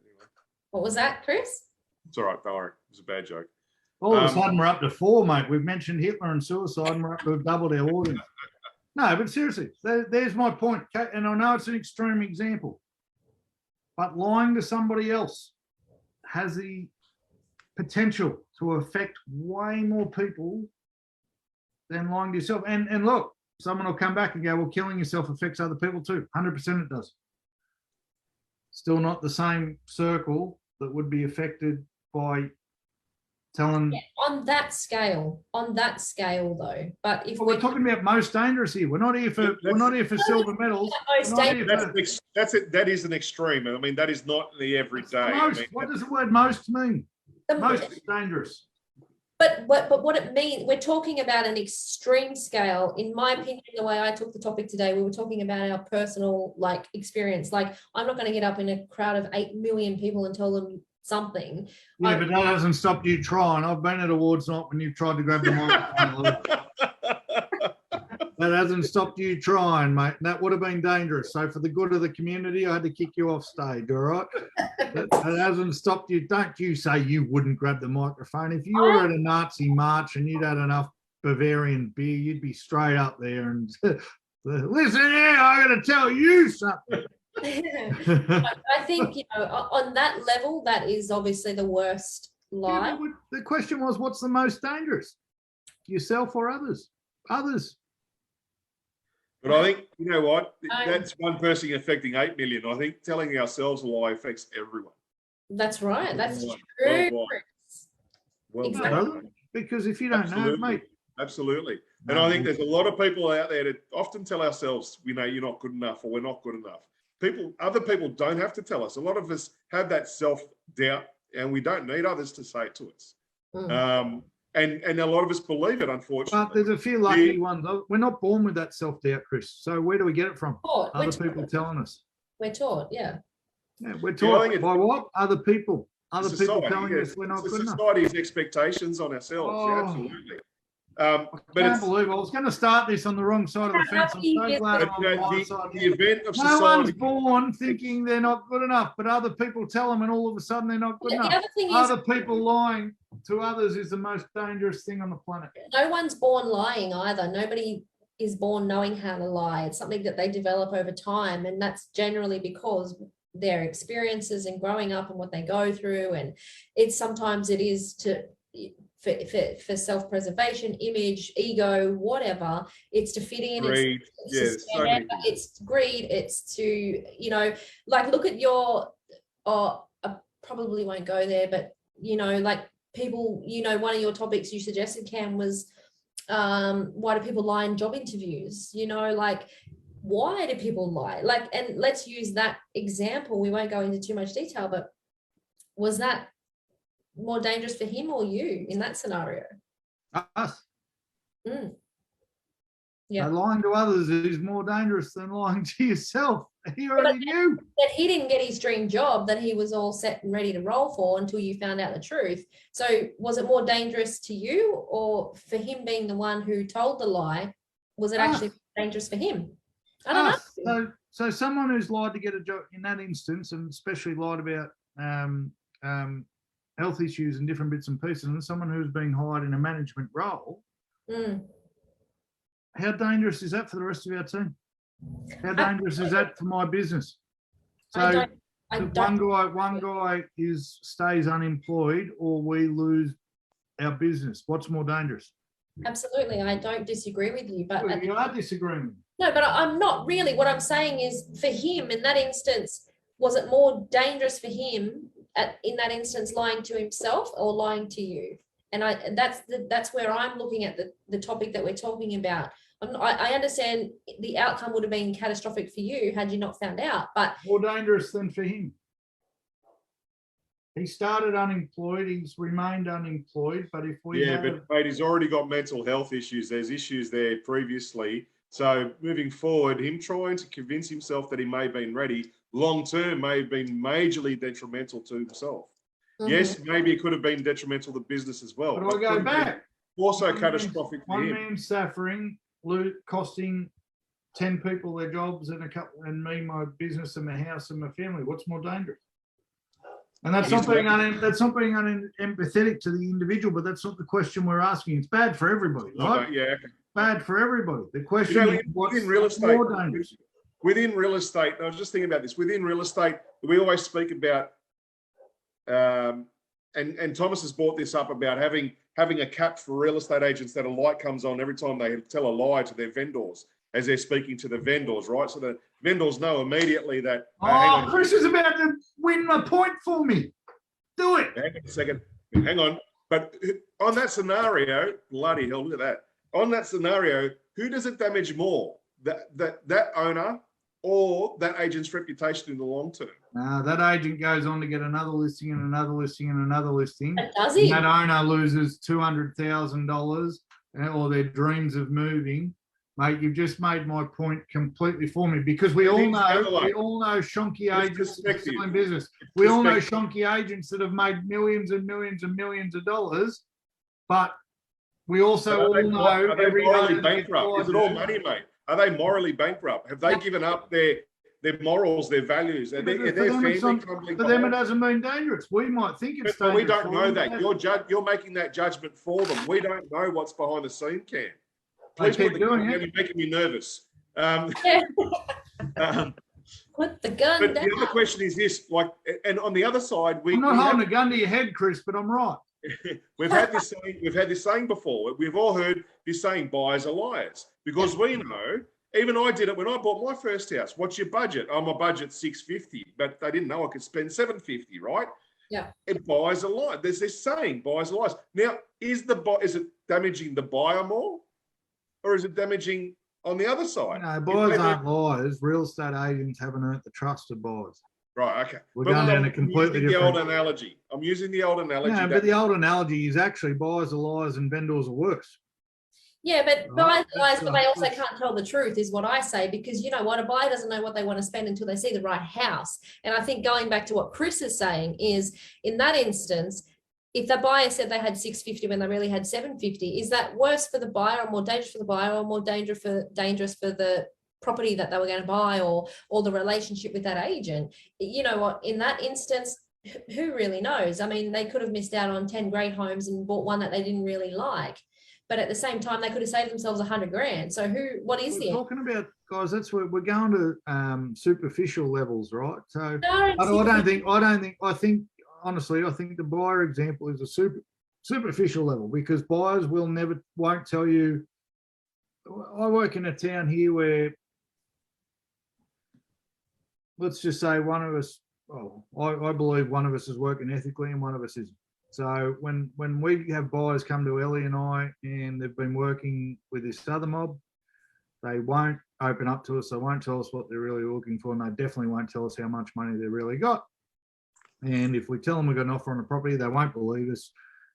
Anyway. What was that, Chris? It's all right, don't worry. It was a bad joke. All of a sudden, we're up to 4, mate. We've mentioned Hitler and suicide, and we're up to doubled our audience. No, but seriously, there's my point. And I know it's an extreme example, but lying to somebody else has the potential to affect way more people than lying to yourself. And look, someone will come back and go, well, killing yourself affects other people too. 100% it does. Still not the same circle that would be affected by telling. Yeah, on that scale though. But if we're talking about most dangerous here, we're not here for silver medals. That's it. That is an extreme. I mean, that is not the everyday. Most, what does the word most mean? Most dangerous. But what it means, we're talking about an extreme scale. In my opinion, the way I took the topic today, we were talking about our personal experience. Like, I'm not going to get up in a crowd of 8 million people and tell them something. Yeah, but that hasn't stopped you trying. I've been at awards night when you've tried to grab the microphone. That hasn't stopped you trying, mate. That would have been dangerous. So for the good of the community, I had to kick you off stage, all right? That hasn't stopped you. Don't you say you wouldn't grab the microphone. If you were at a Nazi march and you'd had enough Bavarian beer, you'd be straight up there and listen here, I got to tell you something. I think, on that level, that is obviously the worst lie. Yeah, the question was, what's the most dangerous? Yourself or others? Others. But I think, you know what? That's one person affecting 8 million. I think telling ourselves a lie affects everyone. That's right. That's true. Well, Exactly. Because if you don't know, mate. Absolutely. And I think there's a lot of people out there that often tell ourselves, you're not good enough, or we're not good enough. Other people don't have to tell us. A lot of us have that self-doubt, and we don't need others to say it to us. And a lot of us believe it, unfortunately. But there's a few lucky ones. We're not born with that self-doubt, Chris. So where do we get it from? Other people telling us. We're taught, yeah. Yeah, we're taught by what? Other people. Other people Society, telling us we're not good enough. Society's expectations on ourselves, yeah, absolutely. I can't believe I was going to start this on the wrong side of the fence. I'm so glad I'm on the right side. The event of No society. one's born thinking they're not good enough, but other people tell them, and all of a sudden they're not good enough. The other thing is, other people lying to others is the most dangerous thing on the planet. No one's born lying either. Nobody is born knowing how to lie. It's something that they develop over time, and that's generally because their experiences and growing up and what they go through, and sometimes it is for self-preservation, image, ego, whatever. It's to fit in. Greed. It's greed. It's to, like, look at your, I probably won't go there, but, like people, one of your topics you suggested, Cam, was why do people lie in job interviews? Like, why do people lie? Like, and let's use that example. We won't go into too much detail, but was that more dangerous for him or you in that scenario? Us. Yeah. So lying to others is more dangerous than lying to yourself. He already knew that he didn't get his dream job that he was all set and ready to roll for until you found out the truth. So was it more dangerous to you, or for him being the one who told the lie? Was it actually dangerous for him? I don't know. So someone who's lied to get a job in that instance, and especially lied about health issues and different bits and pieces, and someone who's been hired in a management role, how dangerous is that for the rest of our team? How dangerous is that for my business? So one guy stays unemployed, or we lose our business. What's more dangerous? Absolutely, I don't disagree with you, but you are disagreeing. No, but I'm not really. What I'm saying is, for him in that instance, was it more dangerous for him in that instance lying to himself or lying to you? And that's where I'm looking at the topic that we're talking about. I understand the outcome would have been catastrophic for you had you not found out, but more dangerous than for him. He started unemployed, he's remained unemployed, but if we but mate, he's already got mental health issues. There's issues there previously. So moving forward, him trying to convince himself that he may have been ready long term may have been majorly detrimental to himself. Yes, maybe it could have been detrimental to business as well. But I go back. Also catastrophic for him. One man suffering, costing 10 people their jobs and me, my business and my house and my family. What's more dangerous? And that's not being empathetic to the individual, but that's not the question we're asking. It's bad for everybody, right? Yeah. Bad for everybody. The question is what's real estate, more dangerous? Within real estate, I was just thinking about this. Within real estate, we always speak about, and Thomas has brought this up about having a cap for real estate agents that a light comes on every time they tell a lie to their vendors as they're speaking to the vendors, right? So the vendors know immediately that. Chris is about to win a point for me. Do it. Hang on a second. Hang on. But on that scenario, bloody hell, look at that. On that scenario, who does it damage more? That owner or that agent's reputation in the long term? That agent goes on to get another listing and another listing and another listing. Does he? And that owner loses $200,000 or their dreams of moving. Mate, you've just made my point completely for me, because we all know shonky agents that are still in business. We all know shonky agents that have made millions and millions and millions of dollars, but we also all know are they every morally owner bankrupt? Is it all money, mate? Are they morally bankrupt? Have they given up their morals, their values? Are their family crumbling? For them, it doesn't mean dangerous. We might think it's dangerous. But we don't know that. You're making that judgment for them. We don't know what's behind the scene, Cam. Please put the gun down. You're making me nervous. Put the gun but down. The other question is this, like, and on the other side, I'm not holding a gun to your head, Chris, but I'm right. We've had this saying before. We've all heard this saying, buyers are liars. Because we know, even I did it when I bought my first house. What's your budget? Oh, my budget's $650, but they didn't know I could spend $750, right? Yeah. And buyers are liars. There's this saying, buyers are liars. Now, is it damaging the buyer more, or is it damaging on the other side? No, buyers aren't liars. Real estate agents haven't earned the trust of buyers. Right, okay. We're going down a completely different... I'm using the old analogy. No, but the old analogy is actually buyers are liars and vendors are worse. Yeah, but buyers are liars, but they also can't tell the truth, is what I say, because you know what, a buyer doesn't know what they want to spend until they see the right house. And I think going back to what Chris is saying is, in that instance, if the buyer said they had 650 when they really had 750, is that worse for the buyer or more dangerous for the buyer or more dangerous for the property that they were going to buy or the relationship with that agent? You know what, in that instance, who really knows? I mean, they could have missed out on 10 great homes and bought one that they didn't really like, but at the same time they could have saved themselves $100,000. So what is the talking about, guys? That's where we're going to superficial levels, right? So no, I think honestly, I think the buyer example is a superficial level, because buyers won't tell you. I work in a town here where, let's just say one of us, I believe one of us is working ethically and one of us isn't. So when we have buyers come to Ellie and I, and they've been working with this other mob, they won't open up to us. They won't tell us what they're really looking for, and they definitely won't tell us how much money they really got. And if we tell them we've got an offer on a property, they won't believe us.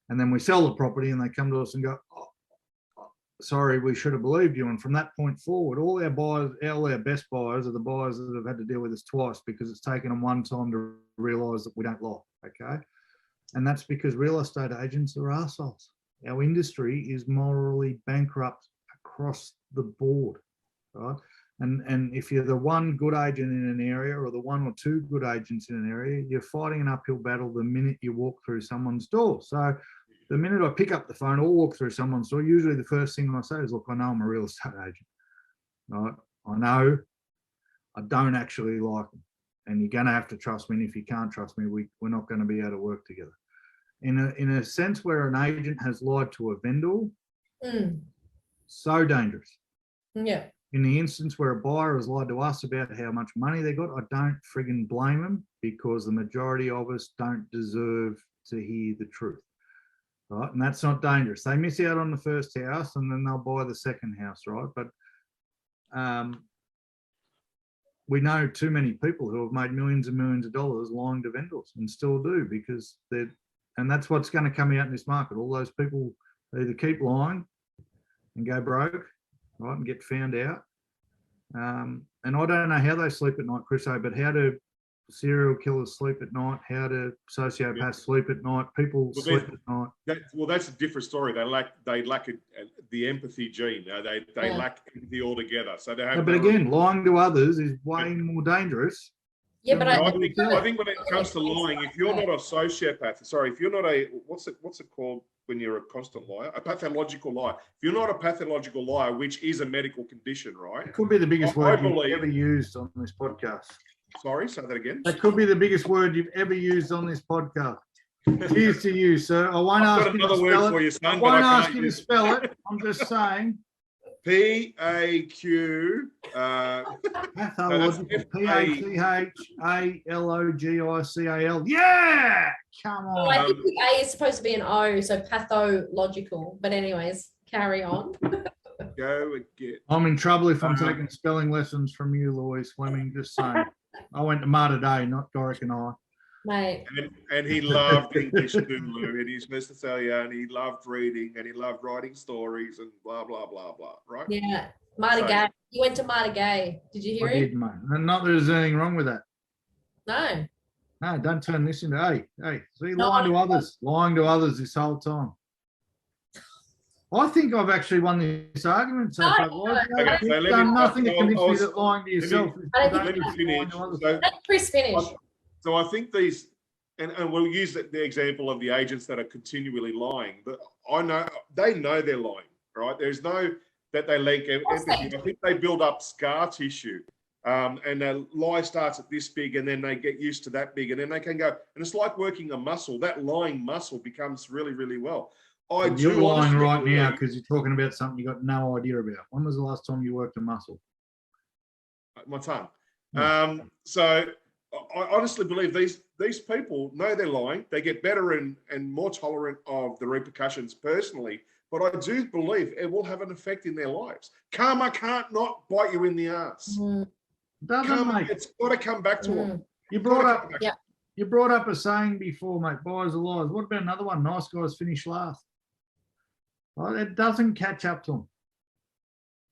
And then we sell the property and they come to us and go, sorry, we should have believed you. And from that point forward, all our buyers, all our best buyers are the buyers that have had to deal with us twice, because it's taken them one time to realise that we don't lie, okay? And that's because real estate agents are arseholes. Our industry is morally bankrupt across the board, right? And if you're the one good agent in an area, or the one or two good agents in an area, you're fighting an uphill battle the minute you walk through someone's door. So the minute I pick up the phone or walk through someone's door, usually the first thing I say is, look, I know I'm a real estate agent, right? I know I don't actually like them, and you're going to have to trust me. And if you can't trust me, we're not going to be able to work together. In a sense where an agent has lied to a vendor, so dangerous. Yeah. In the instance where a buyer has lied to us about how much money they got, I don't frigging blame them, because the majority of us don't deserve to hear the truth, right? And that's not dangerous. They miss out on the first house and then they'll buy the second house, right? But we know too many people who have made millions and millions of dollars lying to vendors, and still do, because and that's what's going to come out in this market. All those people either keep lying and go broke, right, and get found out. And I don't know how they sleep at night, Chris, but how do serial killers sleep at night? How do sociopaths sleep at night? People sleep at night. That's a different story. They lack the empathy gene. They lack empathy altogether. So they have. But again, lying to others is way more dangerous. Yeah, but I think when it comes to lying, if you're not a sociopath, if you're not a what's it called when you're a constant liar, a pathological liar. If you're not a pathological liar, which is a medical condition, right? It could be the biggest word you've ever used on this podcast. Sorry, say that again. That could be the biggest word you've ever used on this podcast. Cheers to you, sir. I won't ask you to spell it. I won't ask you to spell it. I'm just saying. P-A-Q. Pathological. P-A-T-H-A-L-O-G-I-C-A-L. Yeah! Come on. Well, I think the A is supposed to be an O, so pathological. But anyways, carry on. Go again. I'm in trouble if I'm taking spelling lessons from you, Louise Fleming. Just saying. I went to Marta Day, not Doric and I. Mate. And he loved English too, Lou, and he's Mr. Celia, and he loved reading, and he loved writing stories, and blah, blah, blah, blah, right? Yeah. Marta Gay. You went to Marta Gay. Did you hear it? I did, mate. And not that there's anything wrong with that. No. No, don't turn this into, hey, see, lying to others this whole time. I think I've actually won this argument so far. Okay, so You've let done me- nothing to convince me I'll- that lying to yourself is I don't Let think me productive you to lying finish. to others. So, let Chris finish. so I think these, and we'll use the example of the agents that are continually lying. But I know they know they're lying, right? There's no that they lack empathy. I think they build up scar tissue. And a lie starts at this big, and then they get used to that big, and then they can go. And it's like working a muscle. That lying muscle becomes really, really well. You're lying honestly right now believe- because you're talking about something you got no idea about. When was the last time you worked a muscle? my tongue. Yeah. So I honestly believe these people know they're lying. They get better and more tolerant of the repercussions personally. But I do believe it will have an effect in their lives. Karma can't not bite you in the ass. Doesn't, Karma, mate. it's got to come back to them. You brought up, Yeah. you brought up a saying before, mate. Buyers are liars. What about another one? Nice guys finish last. Well, it doesn't catch up to them.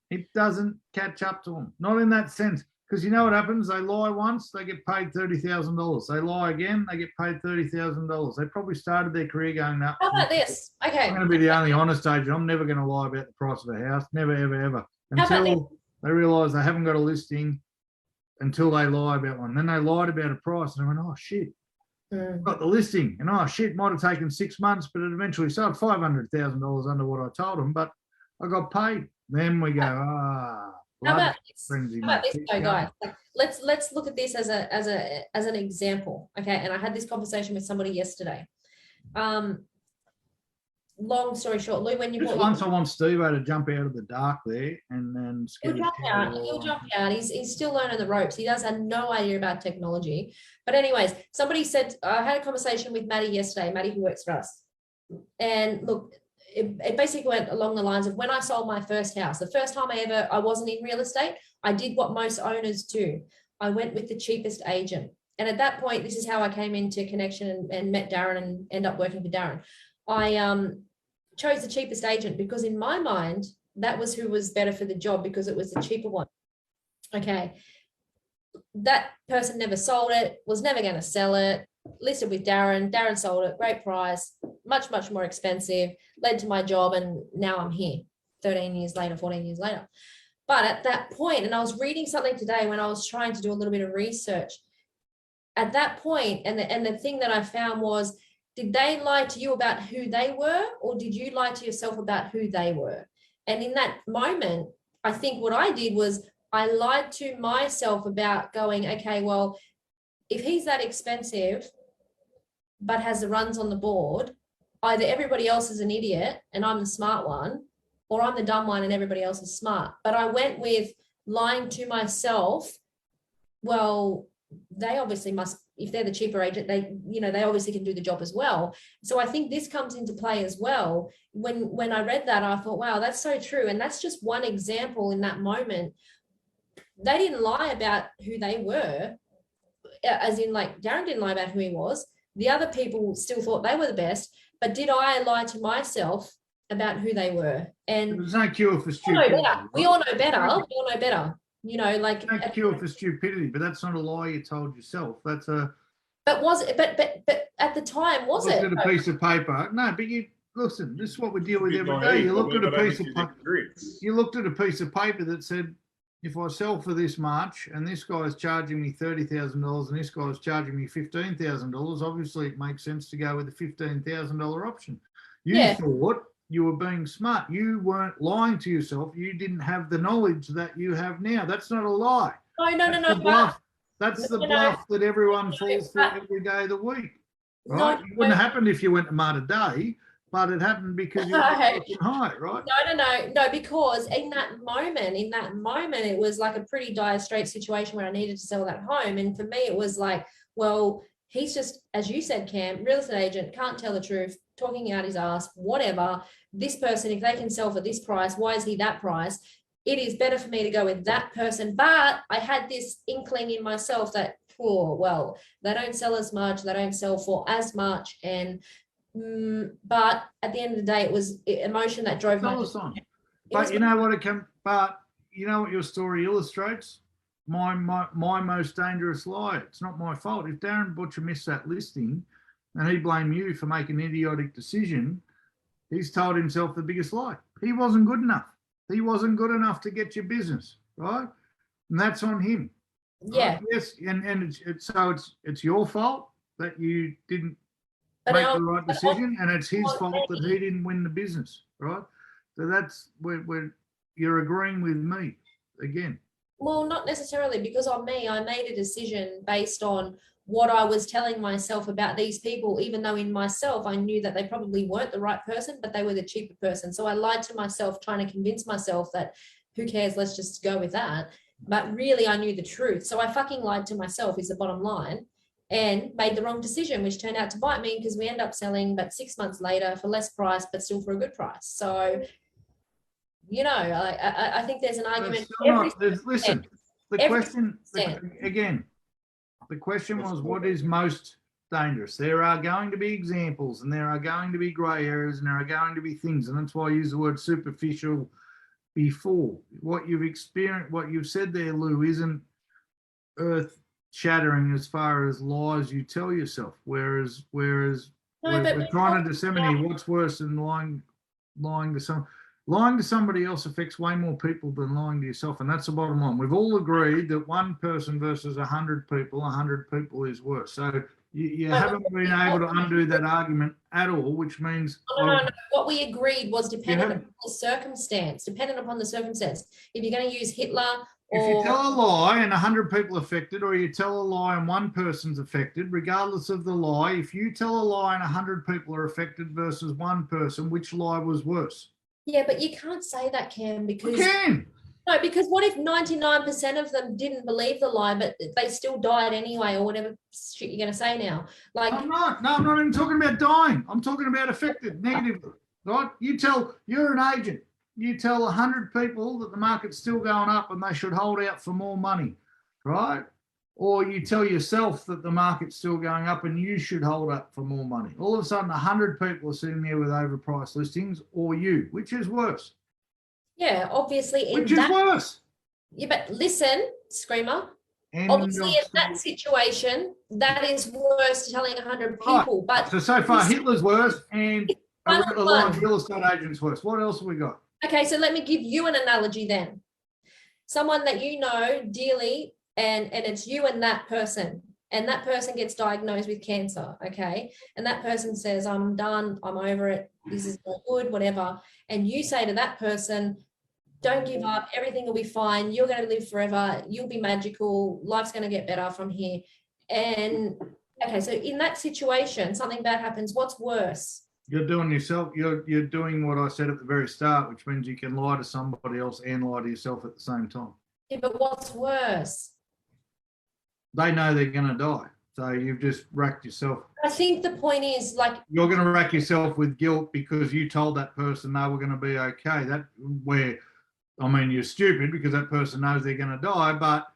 It doesn't catch up to them. Not in that sense. Because you know what happens? They lie once, they get paid $30,000. They lie again, they get paid $30,000. They probably started their career going up. How about this? Okay. I'm going to be the only honest agent. I'm never going to lie about the price of a house. Never, ever, ever. How about Until they realise they haven't got a listing, until they lie about one. Then they lied about a price and I went, oh, shit. Got the listing. And oh, shit, might have taken 6 months, but it eventually sold $500,000 under what I told them, but I got paid. Then we go, How about this? frenzy, How about mate. this, Keep though, going. guys? Like, let's look at this as an example, okay? And I had this conversation with somebody yesterday. Long story short, Lou, when you Just bought once I want Steve to jump out of the dark there and then he'll jump out. He'll jump out. He's still learning the ropes. He does have no idea about technology. But anyways, somebody said I had a conversation with Maddie yesterday. Maddie, who works for us, and look, it basically went along the lines of when I sold my first house. The first time I wasn't in real estate, I did what most owners do. I went with the cheapest agent. And at that point, this is how I came into connection and met Darren and end up working for Darren. I chose the cheapest agent because in my mind, that was who was better for the job because it was the cheaper one. Okay. That person never sold it, was never going to sell it, listed with Darren. Darren sold it, great price, much, much more expensive, led to my job. And now I'm here 13 years later, 14 years later. But at that point, and I was reading something today when I was trying to do a little bit of research, at that point, and the thing that I found was, did they lie to you about who they were, or did you lie to yourself about who they were? And in that moment, I think what I did was I lied to myself about going, okay, well, if he's that expensive, but has the runs on the board, either everybody else is an idiot and I'm the smart one, or I'm the dumb one and everybody else is smart. But I went with lying to myself. Well, they obviously must, if they're the cheaper agent, they obviously can do the job as well. So I think this comes into play as well. When I read that, I thought, wow, that's so true. And that's just one example in that moment. They didn't lie about who they were, as in like Darren didn't lie about who he was. The other people still thought they were the best, but did I lie to myself about who they were? And there's no cure for stupidity. we all know better. We all know better. You know, like There's no cure for stupidity, but that's not a lie you told yourself. That's a. But was it? But at the time, was it? Looked at a piece of paper. No, but you listen. This is what we deal with every day. You looked at a piece of paper. You looked at a piece of paper that said, if I sell for this much, and this guy's charging me $30,000, and this guy's charging me $15,000, obviously it makes sense to go with the $15,000 option. You thought you were being smart. You weren't lying to yourself. You didn't have the knowledge that you have now. That's not a lie. No. Bluff. That's the bluff that everyone falls for every day of the week. Right? It wouldn't have happened if you went to Mart a day, but it happened because you were working high, right? No, because in that moment, it was like a pretty dire straight situation where I needed to sell that home. And for me, it was like, well, he's just, as you said, Cam, real estate agent, can't tell the truth, talking out his ass, whatever. This person, if they can sell for this price, why is he that price? It is better for me to go with that person. But I had this inkling in myself that, well, they don't sell as much, they don't sell for as much. And but at the end of the day, it was emotion that drove my decision. But you know what it can. But you know what your story illustrates. My most dangerous lie. It's not my fault. If Darren Butcher missed that listing, and he blamed you for making an idiotic decision, He's told himself the biggest lie. He wasn't good enough. He wasn't good enough to get your business, right? And that's on him. Yeah. Right? Yes, and it's your fault that you didn't But make now- the right but decision, and it's his on fault that me. he didn't win the business, right? So that's where you're agreeing with me again. Well, not necessarily, because on me, I made a decision based on what I was telling myself about these people, even though in myself, I knew that they probably weren't the right person, but they were the cheaper person. So I lied to myself, trying to convince myself that who cares, let's just go with that. But really, I knew the truth. So I fucking lied to myself is the bottom line, and made the wrong decision, which turned out to bite me because we end up selling but 6 months later for less price, but still for a good price. So, you know, I think there's an argument. Listen, the every question, again, the question was, what is most dangerous? There are going to be examples, and there are going to be grey areas, and there are going to be things, and that's why I use the word superficial before. What you've experienced, what you've said there, Lou, isn't earth shattering as far as lies you tell yourself. Whereas No, we're trying to disseminate what's worse than lying to somebody else affects way more people than lying to yourself, and that's the bottom line. We've all agreed that one person versus 100 people is worse. So you haven't been able to undo that argument at all, which means no. What we agreed was dependent upon the circumstance. Dependent upon the circumstance. If you're going to use Hitler, if you tell a lie and 100 people affected, or you tell a lie and one person's affected, regardless of the lie, if you tell a lie and 100 people are affected versus one person, which lie was worse? yeah, but you can't say that, Cam, because You can. no, because what if 99% of them didn't believe the lie, but they still died anyway, or whatever shit you're going to say now? Like, I'm not even talking about dying. I'm talking about affected negatively, right? You're an agent. You tell 100 people that the market's still going up and they should hold out for more money, right? Or you tell yourself that the market's still going up and you should hold up for more money. All of a sudden, 100 people are sitting there with overpriced listings, or you, which is worse? yeah, obviously in Which is that. worse? Yeah, but listen, Screamer. End Obviously, of in that story. situation, that is worse to telling 100 Right. people. But So far, Hitler's worse and One a on lot one. of real estate agents worse. What else have we got? okay, so let me give you an analogy then. Someone that you know dearly, and it's you and that person gets diagnosed with cancer, okay? And that person says, I'm done, I'm over it, this is not good, whatever. And you say to that person, don't give up, everything will be fine, you're going to live forever, you'll be magical, life's going to get better from here. And okay, so in that situation, something bad happens, what's worse? You're doing yourself. You're doing what I said at the very start, which means you can lie to somebody else and lie to yourself at the same time. Yeah, but what's worse? They know they're going to die, so you've just racked yourself. I think the point is, like, You're going to rack yourself with guilt because you told that person they were going to be okay. You're stupid because that person knows they're going to die, but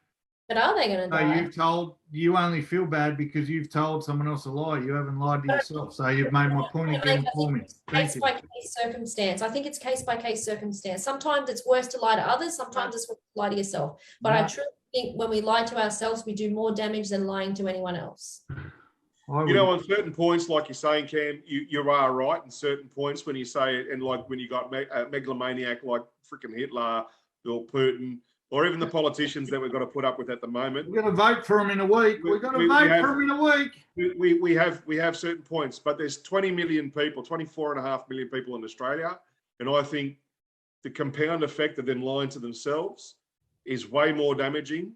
are they going to die? You only feel bad because you've told someone else a lie. You haven't lied to yourself. So you've made my point again for me. Case by case circumstance. I think it's case by case circumstance. Sometimes it's worse to lie to others. Sometimes it's worse to lie to yourself. But I truly think when we lie to ourselves, we do more damage than lying to anyone else. You know, on certain points, like you're saying, Cam, you are right. In certain points, when you say it, and like when you got a megalomaniac like freaking Hitler, Bill Putin, or even the politicians that we've got to put up with at the moment. We're going to vote for them in a week. We've got to vote for them in a week. We have certain points, but there's 20 million people, 24.5 million people in Australia. And I think the compound effect of them lying to themselves is way more damaging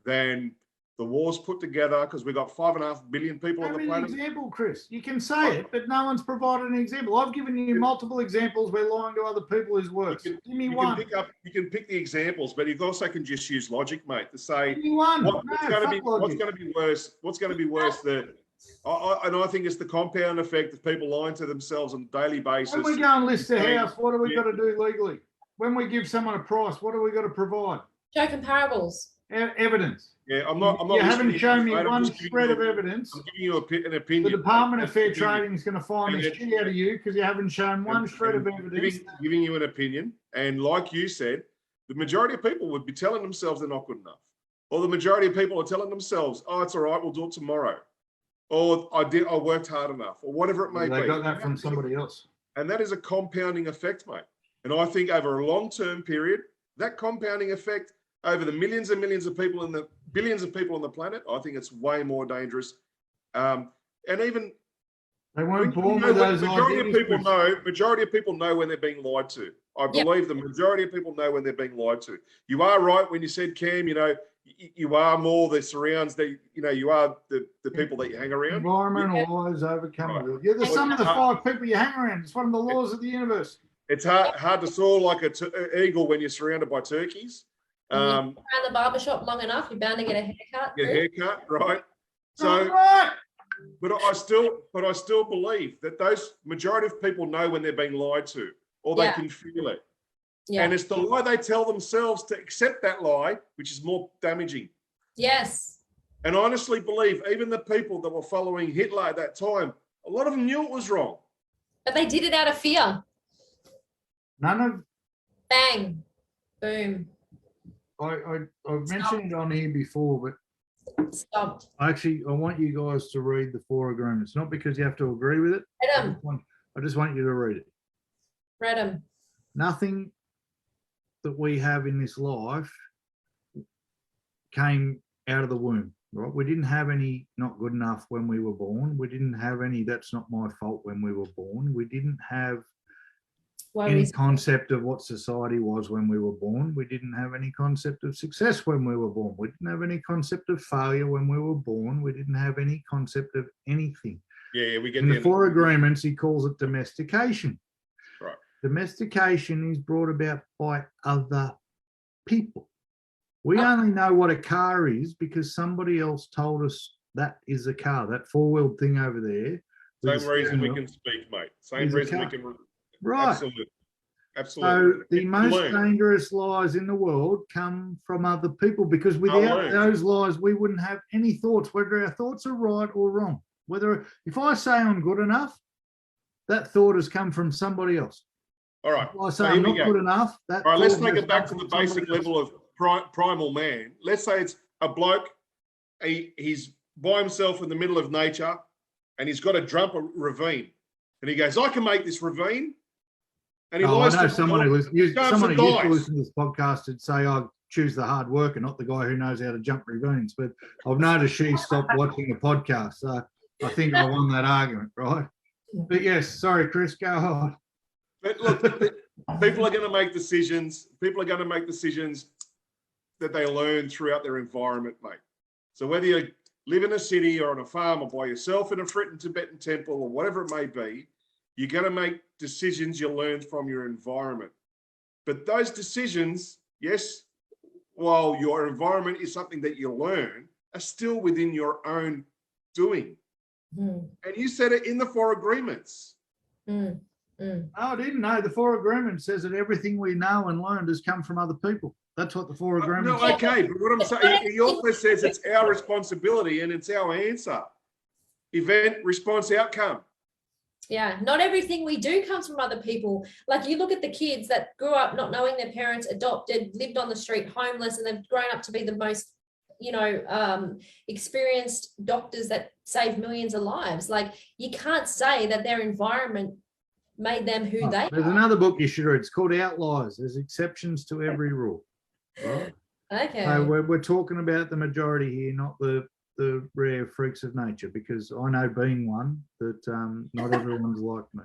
than the wars put together, because we've got 5.5 billion people on the planet. An example, Chris. You can say it, but no one's provided an example. I've given you multiple examples where lying to other people is worse. Give me one. You can pick the examples, but you also can just use logic, mate, to say give me one. what's going to be worse. What's going to be worse? And I think it's the compound effect of people lying to themselves on a daily basis. When we go and list a house, what do we got to do legally? When we give someone a price, what do we got to provide? Show comparables. Evidence. Yeah, I'm not. You haven't shown me one shred of evidence. I'm giving you an opinion. The Department of Fair Trading is going to find the shit out of you because you haven't shown one shred of evidence. Giving you an opinion, and like you said, the majority of people would be telling themselves they're not good enough, or the majority of people are telling themselves, "Oh, it's all right, we'll do it tomorrow," or I worked hard enough," or whatever it may be. They got that from somebody else. And that is a compounding effect, mate. And I think over a long-term period, that compounding effect over the millions and millions of people and the billions of people on the planet, I think it's way more dangerous. And even they weren't born with those majority of people ideas. know. Majority of people know when they're being lied to. I believe the majority of people know when they're being lied to. You are right when you said, Cam. You are more the surrounds that you are the people that you hang around. Environment always overcome. You're the sum of the 5 people you hang around. It's one of the laws of the universe. It's hard to soar like an eagle when you're surrounded by turkeys. Around the barbershop long enough, you're bound to get a haircut. Your haircut, right? So, but I still believe that those majority of people know when they're being lied to, or they can feel it. Yeah. And it's the lie they tell themselves to accept that lie, which is more damaging. Yes. And I honestly believe even the people that were following Hitler at that time, a lot of them knew it was wrong. But they did it out of fear. Bang. Boom. I've mentioned it on here before, but stopped. I want you guys to read the 4 agreements, not because you have to agree with it. I just want you to read it. Read them. Nothing that we have in this life came out of the womb, right? We didn't have any not good enough when we were born. We didn't have any that's not my fault when we were born. We didn't have any concept of what society was when we were born. We didn't have any concept of success when we were born. We didn't have any concept of failure when we were born. We didn't have any concept of anything. Yeah, we get in the 4 agreements, he calls it domestication. Right. Domestication is brought about by other people. We only know what a car is because somebody else told us that is a car, that 4-wheeled thing over there. Same reason we can speak, mate. Same reason we can. Right. Absolutely. So the most dangerous lies in the world come from other people, because without those lies, we wouldn't have any thoughts, whether our thoughts are right or wrong. Whether if I say I'm good enough, that thought has come from somebody else. All right. If I say I'm not good enough, that. All right, let's take it back to the basic level of primal man. Let's say it's a bloke. He's by himself in the middle of nature, and he's got to jump a ravine, and he goes, "I can make this ravine." And he lies. I know someone who used to listen to this podcast and say, "I choose the hard worker, not the guy who knows how to jump ravines." But I've noticed she stopped watching the podcast, so I think I won that argument, right? But yes, sorry, Chris, go on. But look, people are going to make decisions. People are going to make decisions that they learn throughout their environment, mate. So whether you live in a city or on a farm or by yourself in a Friton Tibetan temple or whatever it may be, you're going to make decisions you learn from your environment. But those decisions, yes, while your environment is something that you learn, are still within your own doing. And you said it in the 4 agreements. Oh, I didn't know. The 4 agreements says that everything we know and learned has come from other people. That's what the 4 agreements No, okay, but what I'm saying, he also says it's our responsibility and it's our answer. Event, response, outcome. Yeah, not everything we do comes from other people. Like you look at the kids that grew up not knowing their parents, adopted, lived on the street, homeless, and they've grown up to be the most, experienced doctors that save millions of lives. Like you can't say that their environment made them who they are. There's another book you should read. It's called Outliers. There's exceptions to every rule. Right? Okay. So we're talking about the majority here, not the rare freaks of nature, because I know being one that not everyone's like me.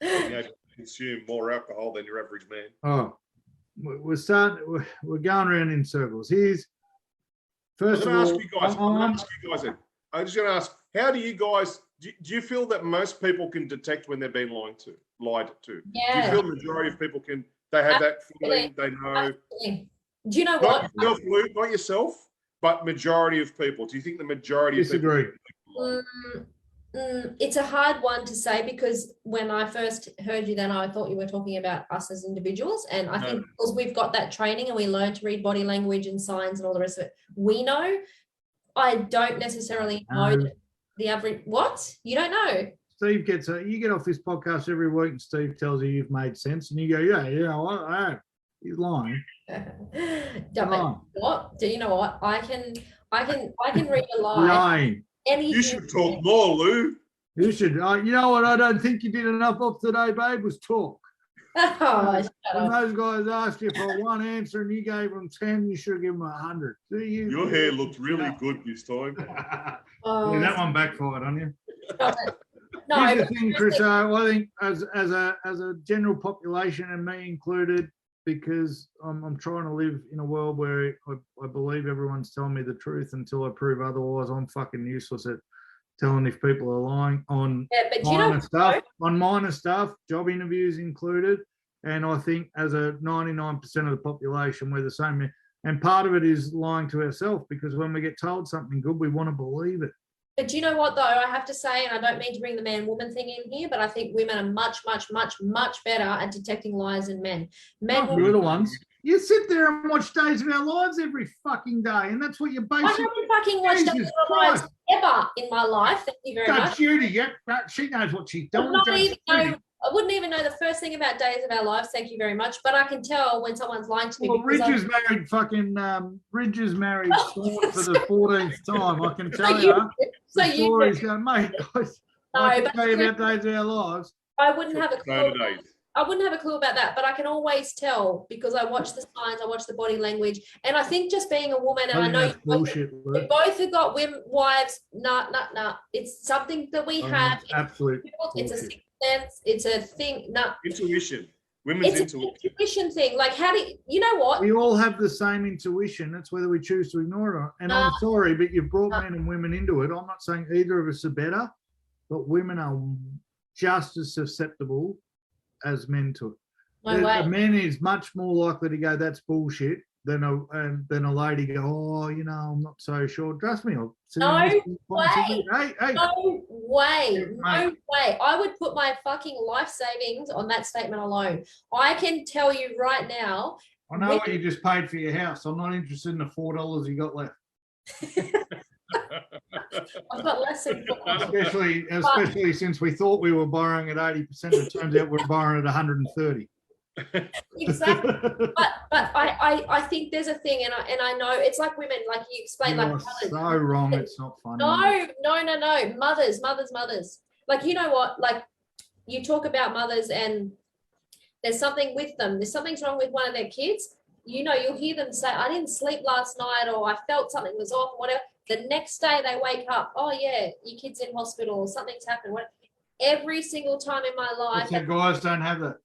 You consume more alcohol than your average man. Oh, we're going around in circles. Here's first of all, I'm just going to ask, how do you guys, do you feel that most people can detect when they're being lied to? Yeah. Do you feel the majority of people they have that feeling, they know? Absolutely. Do you know what? Not yourself, but majority of people. Do you think the majority disagree? Of people it's a hard one to say, because when I first heard you, then I thought you were talking about us as individuals. And I think because we've got that training and we learn to read body language and signs and all the rest of it, we know. I don't necessarily know the average. What? You don't know? Steve you get off this podcast every week and Steve tells you you've made sense and you go, yeah, I have. He's lying. What? Do you know what? I can read a lie. Lying. You should talk more, Lou. You should. You know what? I don't think you did enough of today, babe. Was talk. Oh, shut When up. those guys asked you for one answer and you gave them 10, you should have given them 100. Your hair looked really good this time. Oh, Yeah, that one backfired on you. stop it. No, Here's the but thing, Chris. seriously, I think as a general population, and me included, because I'm trying to live in a world where I believe everyone's telling me the truth until I prove otherwise. I'm fucking useless at telling if people are lying on yeah, but you know, minor stuff, job interviews included. And I think as a 99% of the population, we're the same. And part of it is lying to ourselves, because when we get told something good, we want to believe it. but do you know what though? I have to say, and I don't mean to bring the man-woman thing in here, but I think women are much, much, much, much better at detecting lies than men. Men Not will little ones. You sit there and watch Days of Our Lives every fucking day, and that's what you're I basically. haven't fucking watched Jesus Days of Our Lives Christ. ever in my life. Thank you very Judge much. Judy, yep, she knows what she's doing. I wouldn't even know the first thing about Days of Our Lives. Thank you very much. But I can tell when someone's lying to me. Well, Ridge is married married Dawn for the 14th time. I can tell you. So The you story's going, mate, guys. No, I can but tell you about Days of Our Lives. I wouldn't have a clue. Saturdays. I wouldn't have a clue about that, but I can always tell because I watch the signs, I watch the body language, and I think just being a woman, and I know that's bullshit. you both have got women, wives. Nah. It's something that we have. It's absolute. It's a bullshit. sixth sense. It's a thing. No, Intuition. Women's it's an intuition. intuition thing. Like, how do you know what? We all have the same intuition. It's whether we choose to ignore it or not. And I'm sorry, but you've brought men and women into it. I'm not saying either of us are better, but women are just as susceptible as men to it. No way. A man is much more likely to go, that's bullshit, than a lady go, oh, I'm not so sure. Trust me. No way. Hey. No way. Mate. No way. I would put my fucking life savings on that statement alone. I can tell you right now. I know what you just paid for your house. I'm not interested in the $4 you got left. I've got less than Especially since we thought we were borrowing at 80%. It turns out we're borrowing at 130. Exactly. but I think there's a thing, and I know it's like women, like you explained, You like are mothers. so wrong. It's not funny. No. Mothers. Like, you know what? Like, you talk about mothers, and there's something with them. There's something's wrong with one of their kids. You'll hear them say, I didn't sleep last night, or I felt something was off, or whatever. The next day they wake up, oh yeah, your kid's in hospital, or something's happened. Every single time in my life. So guys don't have that.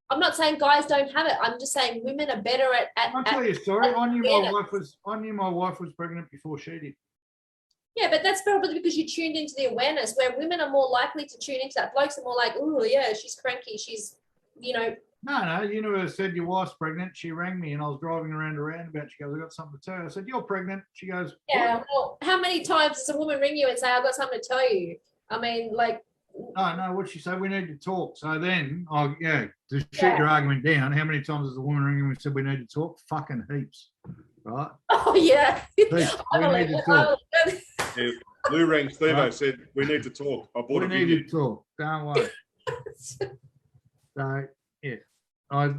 I'm not saying guys don't have it. I'm just saying women are better at. I'll tell you a story. I knew my wife was pregnant before she did. Yeah, but that's probably because you tuned into the awareness, where women are more likely to tune into that. Blokes are more like, oh yeah, she's cranky. She's, No, you never said your wife's pregnant. She rang me and I was driving around a roundabout. She goes, I got something to tell you. I said, you're pregnant. She goes, yeah. what? Well, how many times does a woman ring you and say, I've got something to tell you? I mean, like. No, what'd she say? We need to talk. So then, to shoot your argument down, how many times has the woman ring and said we need to talk? Fucking heaps, right? Oh, yeah. Heaps. We need to talk. Yeah, Lou rang Steve, said we need to talk. I bought We need to talk. Don't worry. So, yeah.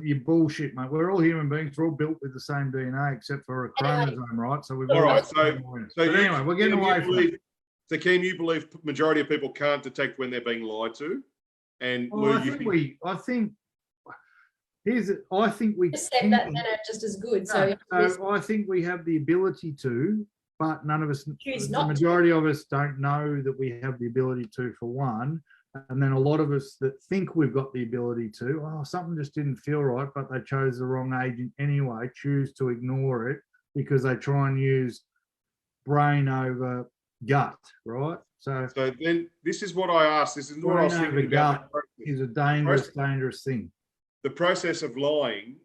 You bullshit, mate. We're all human beings. We're all built with the same DNA, except for a chromosome, right? So we've all right. So anyway, we're getting away from it. So, Kim, you believe majority of people can't detect when they're being lied to, and Well, Lou, I think we Just said that men are just as good. So I think we have the ability to, but none of us, Choose the not to. majority of us don't know that we have the ability to, for one. And then a lot of us that think we've got the ability to, something just didn't feel right, but they chose the wrong agent anyway, choose to ignore it because they try and use brain over gut, right? So then this is what I asked. This is what I was brain over thinking about. gut is a dangerous thing. The process of lying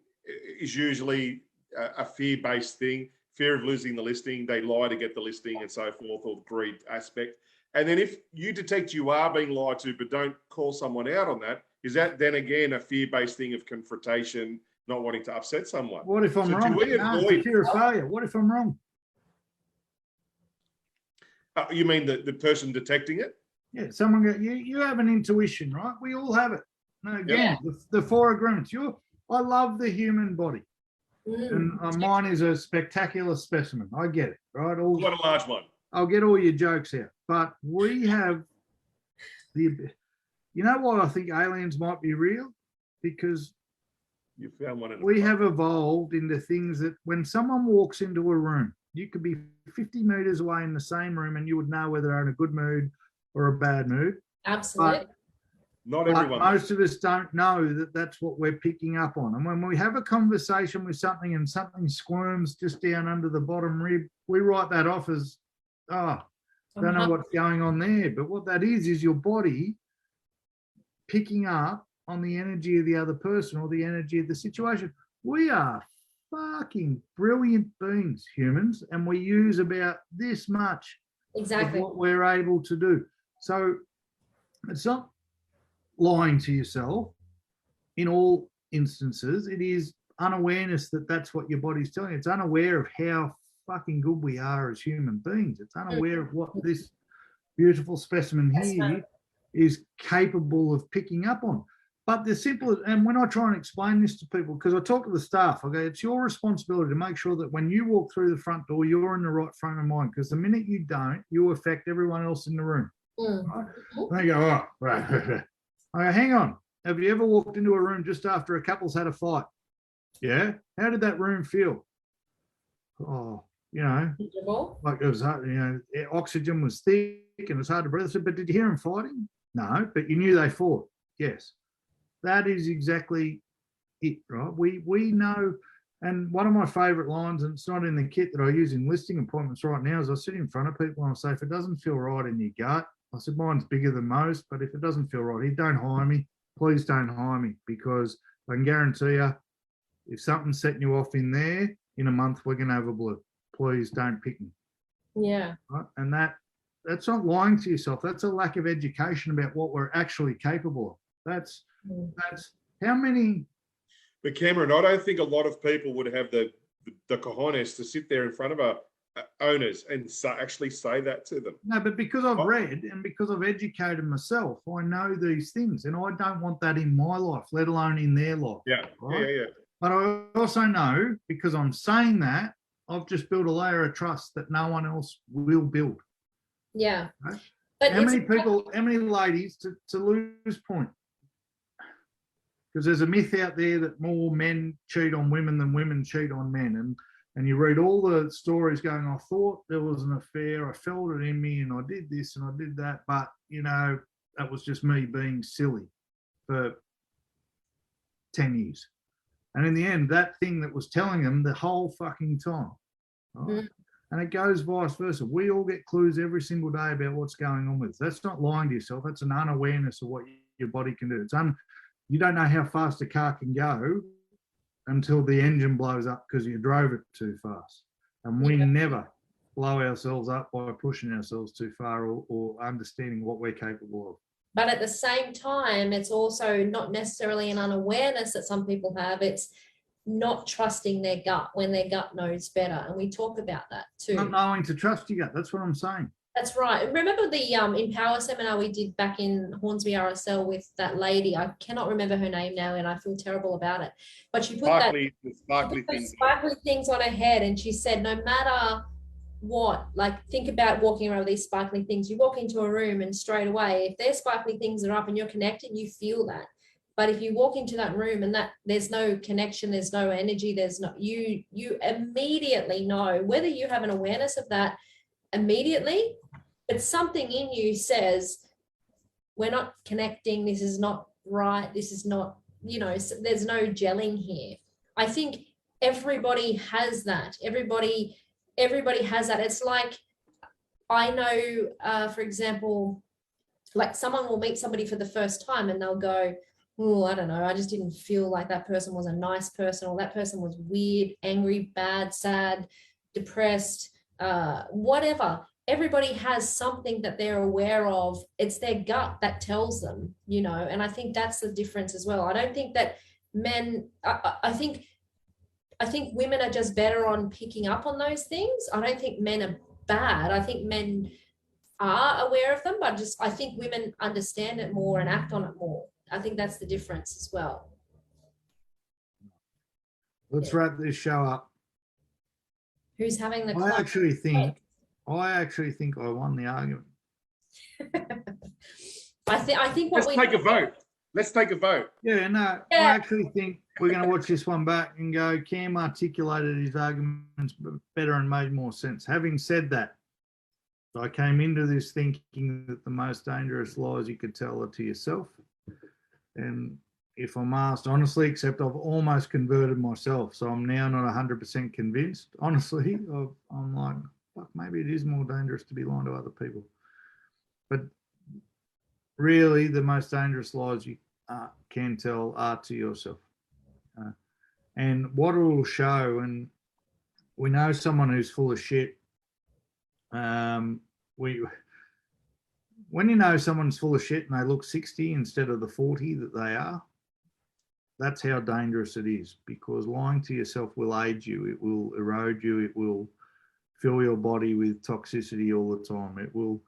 is usually a fear-based thing, fear of losing the listing. They lie to get the listing and so forth, or the greed aspect. And then if you detect you are being lied to, but don't call someone out on that, is that then again a fear-based thing of confrontation, not wanting to upset someone? What if I'm wrong? It's fear of failure. What if I'm wrong? You mean the person detecting it? Yeah, someone go, you have an intuition, right? We all have it. No, again, the four agreements. I love the human body. And mine is a spectacular specimen. I get it, right? Quite a large one. I'll get all your jokes out. But we have you know why I think aliens might be real? Because You found one in we have evolved into things that when someone walks into a room, you could be 50 meters away in the same room and you would know whether they're in a good mood or a bad mood. Absolutely. not But everyone. most of us don't know that that's what we're picking up on. And when we have a conversation with something and something squirms just down under the bottom rib, we write that off as, oh, don't know what's going on there. But what that is your body picking up on the energy of the other person or the energy of the situation. We are fucking brilliant beings, humans, and we use about this much Exactly. of what we're able to do. So it's not lying to yourself in all instances. It is unawareness that that's what your body's telling you. It's unaware of how fucking good we are as human beings. It's unaware of what this beautiful specimen here is capable of picking up on. But the simple, and when I try and explain this to people, because I talk to the staff, I go, it's your responsibility to make sure that when you walk through the front door, you're in the right frame of mind, because the minute you don't, you affect everyone else in the room. Right? And they go, oh, right. I go, hang on. Have you ever walked into a room just after a couple's had a fight? Yeah. How did that room feel? Oh, you know, like it was hard, you know, oxygen was thick and it was hard to breathe. I said, but did you hear them fighting? No, but you knew they fought. Yes. That is exactly it, right? We know, and one of my favourite lines, and it's not in the kit that I use in listing appointments right now, is I sit in front of people and I say, if it doesn't feel right in your gut, I said, mine's bigger than most, but if it doesn't feel right, don't hire me. Please don't hire me, because I can guarantee you, if something's setting you off in there, in a month, we're going to have a blip. Please don't pick me. Yeah. Right? And that's not lying to yourself. That's a lack of education about what we're actually capable of. That's how many. But Cameron, I don't think a lot of people would have the cojones to sit there in front of our owners and actually say that to them. No, but because I've read and because I've educated myself, I know these things, and I don't want that in my life, let alone in their life. Yeah, right? yeah. But I also know, because I'm saying that, I've just built a layer of trust that no one else will build. Yeah. Right? But how many ladies, to Louise's point, because there's a myth out there that more men cheat on women than women cheat on men. And you read all the stories going, I thought there was an affair, I felt it in me, and I did this and I did that. But, you know, that was just me being silly for 10 years. And in the end, that thing that was telling them the whole fucking time. Right? And it goes vice versa. We all get clues every single day about what's going on with us. That's not lying to yourself. That's an unawareness of what your body can do. You don't know how fast a car can go until the engine blows up because you drove it too fast. And we never blow ourselves up by pushing ourselves too far or understanding what we're capable of. But at the same time, it's also not necessarily an unawareness that some people have. It's not trusting their gut when their gut knows better. And we talk about that too. Not knowing to trust your gut. That's what I'm saying. That's right. Remember the Empower seminar we did back in Hornsby RSL with that lady? I cannot remember her name now and I feel terrible about it. But she put sparkly things on her head and she said, no matter what, like think about walking around with these sparkly things. You walk into a room and straight away, if there's sparkly things that are up and you're connected, you feel that. But if you walk into that room and that there's no connection, there's no energy, there's no, you immediately know, whether you have an awareness of that immediately, but something in you says, we're not connecting, this is not right, this is not, you know, there's no gelling here. I think everybody has that. Everybody has that. It's like, I know, for example, like someone will meet somebody for the first time and they'll go, oh, I don't know, I just didn't feel like that person was a nice person, or that person was weird, angry, bad, sad, depressed, whatever. Everybody has something that they're aware of. It's their gut that tells them, you know, and I think that's the difference as well. I don't think that men, I think women are just better on picking up on those things. I don't think men are bad. I think men are aware of them, but I think women understand it more and act on it more. I think that's the difference as well. Let's wrap this show up. Who's having the I actually think I won the argument. I think what Let's take a vote. Let's take a vote. Yeah, no, I Yeah. actually think we're going to watch this one back and go, Cam articulated his arguments better and made more sense. Having said that, I came into this thinking that the most dangerous lies you could tell are to yourself. And if I'm asked honestly, except I've almost converted myself, so I'm now not 100% convinced. Honestly, I'm like, fuck, maybe it is more dangerous to be lying to other people. But really, the most dangerous lies you can tell are to yourself. And what it will show, and we know someone who's full of shit. When you know someone's full of shit and they look 60 instead of the 40 that they are, that's how dangerous it is, because lying to yourself will age you. It will erode you. It will fill your body with toxicity all the time. It will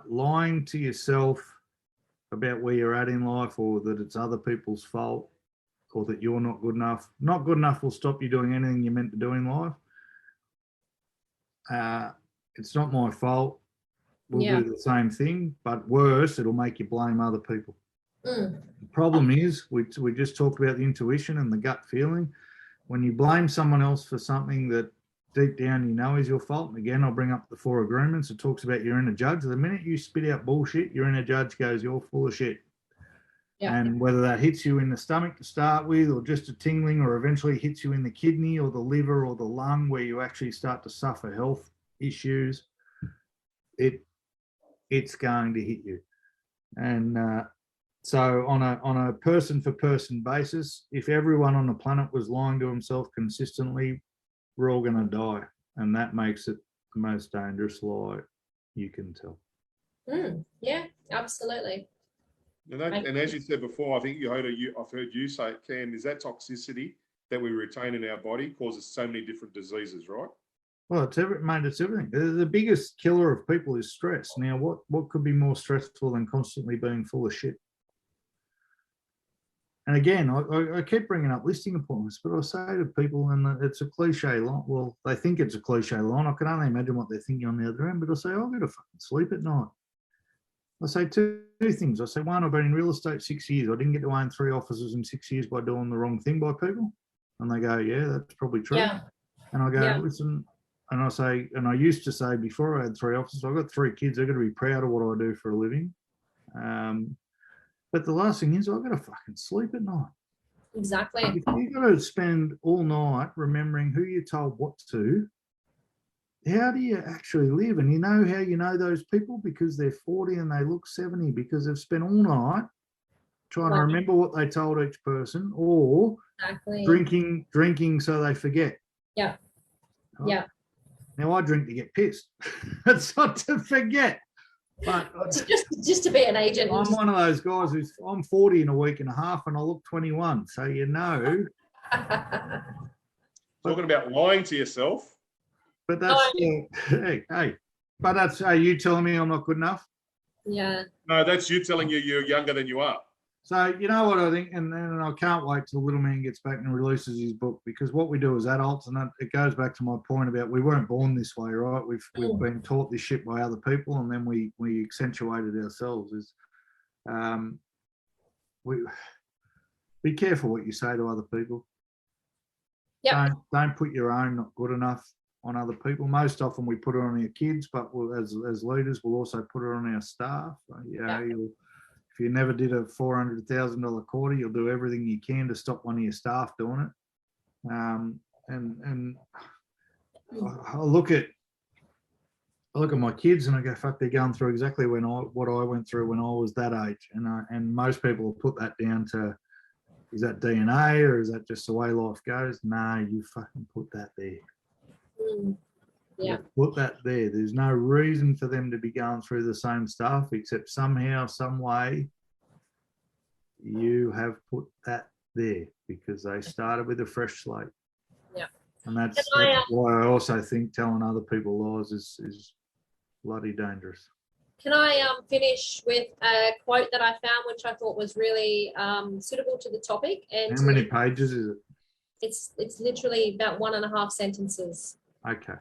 lying to yourself about where you're at in life, or that it's other people's fault, or that you're not good enough. Not good enough will stop you doing anything you're meant to do in life. It's not my fault. We'll do the same thing, but worse, it'll make you blame other people. The problem is, we just talked about the intuition and the gut feeling. When you blame someone else for something that deep down you know is your fault, and again, I'll bring up the 4 agreements. It talks about your inner judge. The minute you spit out bullshit, your inner judge goes, you're full of shit. Yeah. And whether that hits you in the stomach to start with, or just a tingling, or eventually hits you in the kidney or the liver or the lung, where you actually start to suffer health issues, it's going to hit you. And so on a person for person basis, if everyone on the planet was lying to himself consistently, we're all going to die, and that makes it the most dangerous lie you can tell. Yeah, absolutely. And as you said before, I think I've heard you say it, Cam, is that toxicity that we retain in our body causes so many different diseases, right? Well, it's everything. The biggest killer of people is stress. Now, what could be more stressful than constantly being full of shit? And again, I keep bringing up listing appointments, but I say to people, and it's a cliche line. Well, they think it's a cliche line. I can only imagine what they're thinking on the other end, but I say, I'll get a fucking sleep at night. I say two things. I say, one, I've been in real estate 6 years. I didn't get to own 3 offices in 6 years by doing the wrong thing by people. And they go, yeah, that's probably true. Yeah. And I go, listen, and I say, and I used to say before I had 3 offices, I've got 3 kids. They're going to be proud of what I do for a living. But the last thing is, I've got to fucking sleep at night. Exactly. If you've got to spend all night remembering who you told what to, how do you actually live? And you know how you know those people? Because they're 40 and they look 70, because they've spent all night trying to remember what they told each person, or drinking so they forget. Yeah. Right? Yeah. Now I drink to get pissed. It's not to forget. But just to be an agent. I'm one of those guys I'm 40 in a week and a half and I look 21. So you know. Talking about lying to yourself. But that's but that's are you telling me I'm not good enough? Yeah. No, that's you telling you you're younger than you are. So you know what I think, and I can't wait till little man gets back and releases his book, because what we do as adults, and it goes back to my point about we weren't born this way, right? We've been taught this shit by other people, and then we accentuated ourselves. Is we be careful what you say to other people. Yeah. Don't put your own not good enough on other people. Most often we put it on our kids, but as leaders, we'll also put it on our staff. If you never did a $400,000 quarter, you'll do everything you can to stop one of your staff doing it. And I look at my kids and I go, fuck, they're going through exactly what I went through when I was that age. And most people will put that down to, is that DNA or is that just the way life goes? No, you fucking put that there. Yeah. Put that there. There's no reason for them to be going through the same stuff, except somehow, some way, you have put that there because they started with a fresh slate. Yeah. And that's why I also think telling other people lies is bloody dangerous. Can I finish with a quote that I found, which I thought was really suitable to the topic? And how many pages is it? It's literally about 1.5 sentences. Okay.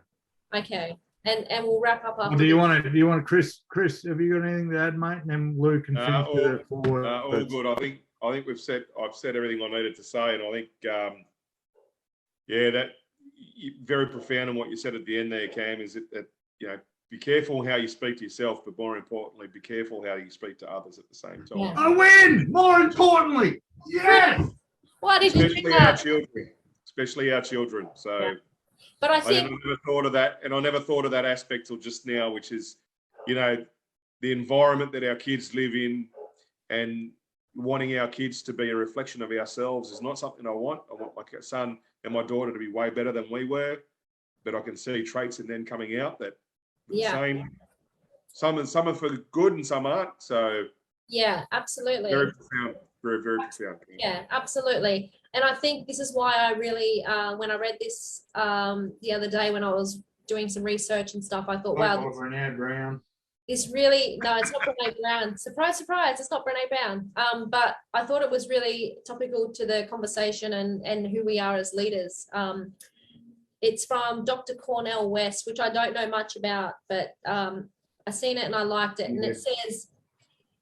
Okay. and we'll wrap up after. Do you want to, Chris, have you got anything to add, mate? And then Lou can finish with it forward. All good. I think I've said everything I needed to say, and I think that very profound in what you said at the end there, Cam, is that be careful how you speak to yourself, but more importantly, be careful how you speak to others at the same time. Yeah. I win. More importantly, yes. Why did you do that? Especially our children. So, yeah. But I think never thought of that, and I never thought of that aspect till just now, which is, the environment that our kids live in, and wanting our kids to be a reflection of ourselves is not something I want. I want my son and my daughter to be way better than we were, but I can see traits in them coming out that same. Some are for good and some aren't. So yeah, absolutely. Very profound. Very, very profound. Yeah, absolutely. And I think this is why I really, when I read this the other day when I was doing some research and stuff, I thought, wow, this really, no, it's not Brene Brown. Surprise, surprise, it's not Brene Brown. But I thought it was really topical to the conversation and who we are as leaders. It's from Dr. Cornell West, which I don't know much about, but I seen it and I liked it. And it says,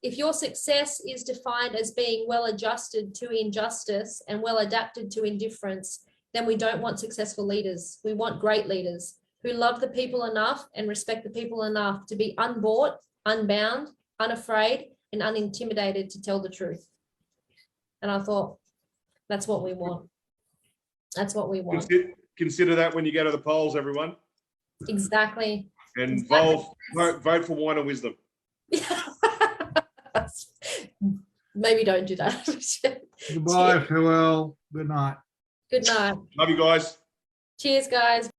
if your success is defined as being well adjusted to injustice and well adapted to indifference, then we don't want successful leaders. We want great leaders who love the people enough and respect the people enough to be unbought, unbound, unafraid, and unintimidated to tell the truth. And I thought, that's what we want. That's what we want. Consider that when you go to the polls, everyone. Exactly. And vote for wine and wisdom. Maybe don't do that. Goodbye, farewell. Good night. Good night. Love you guys. Cheers, guys.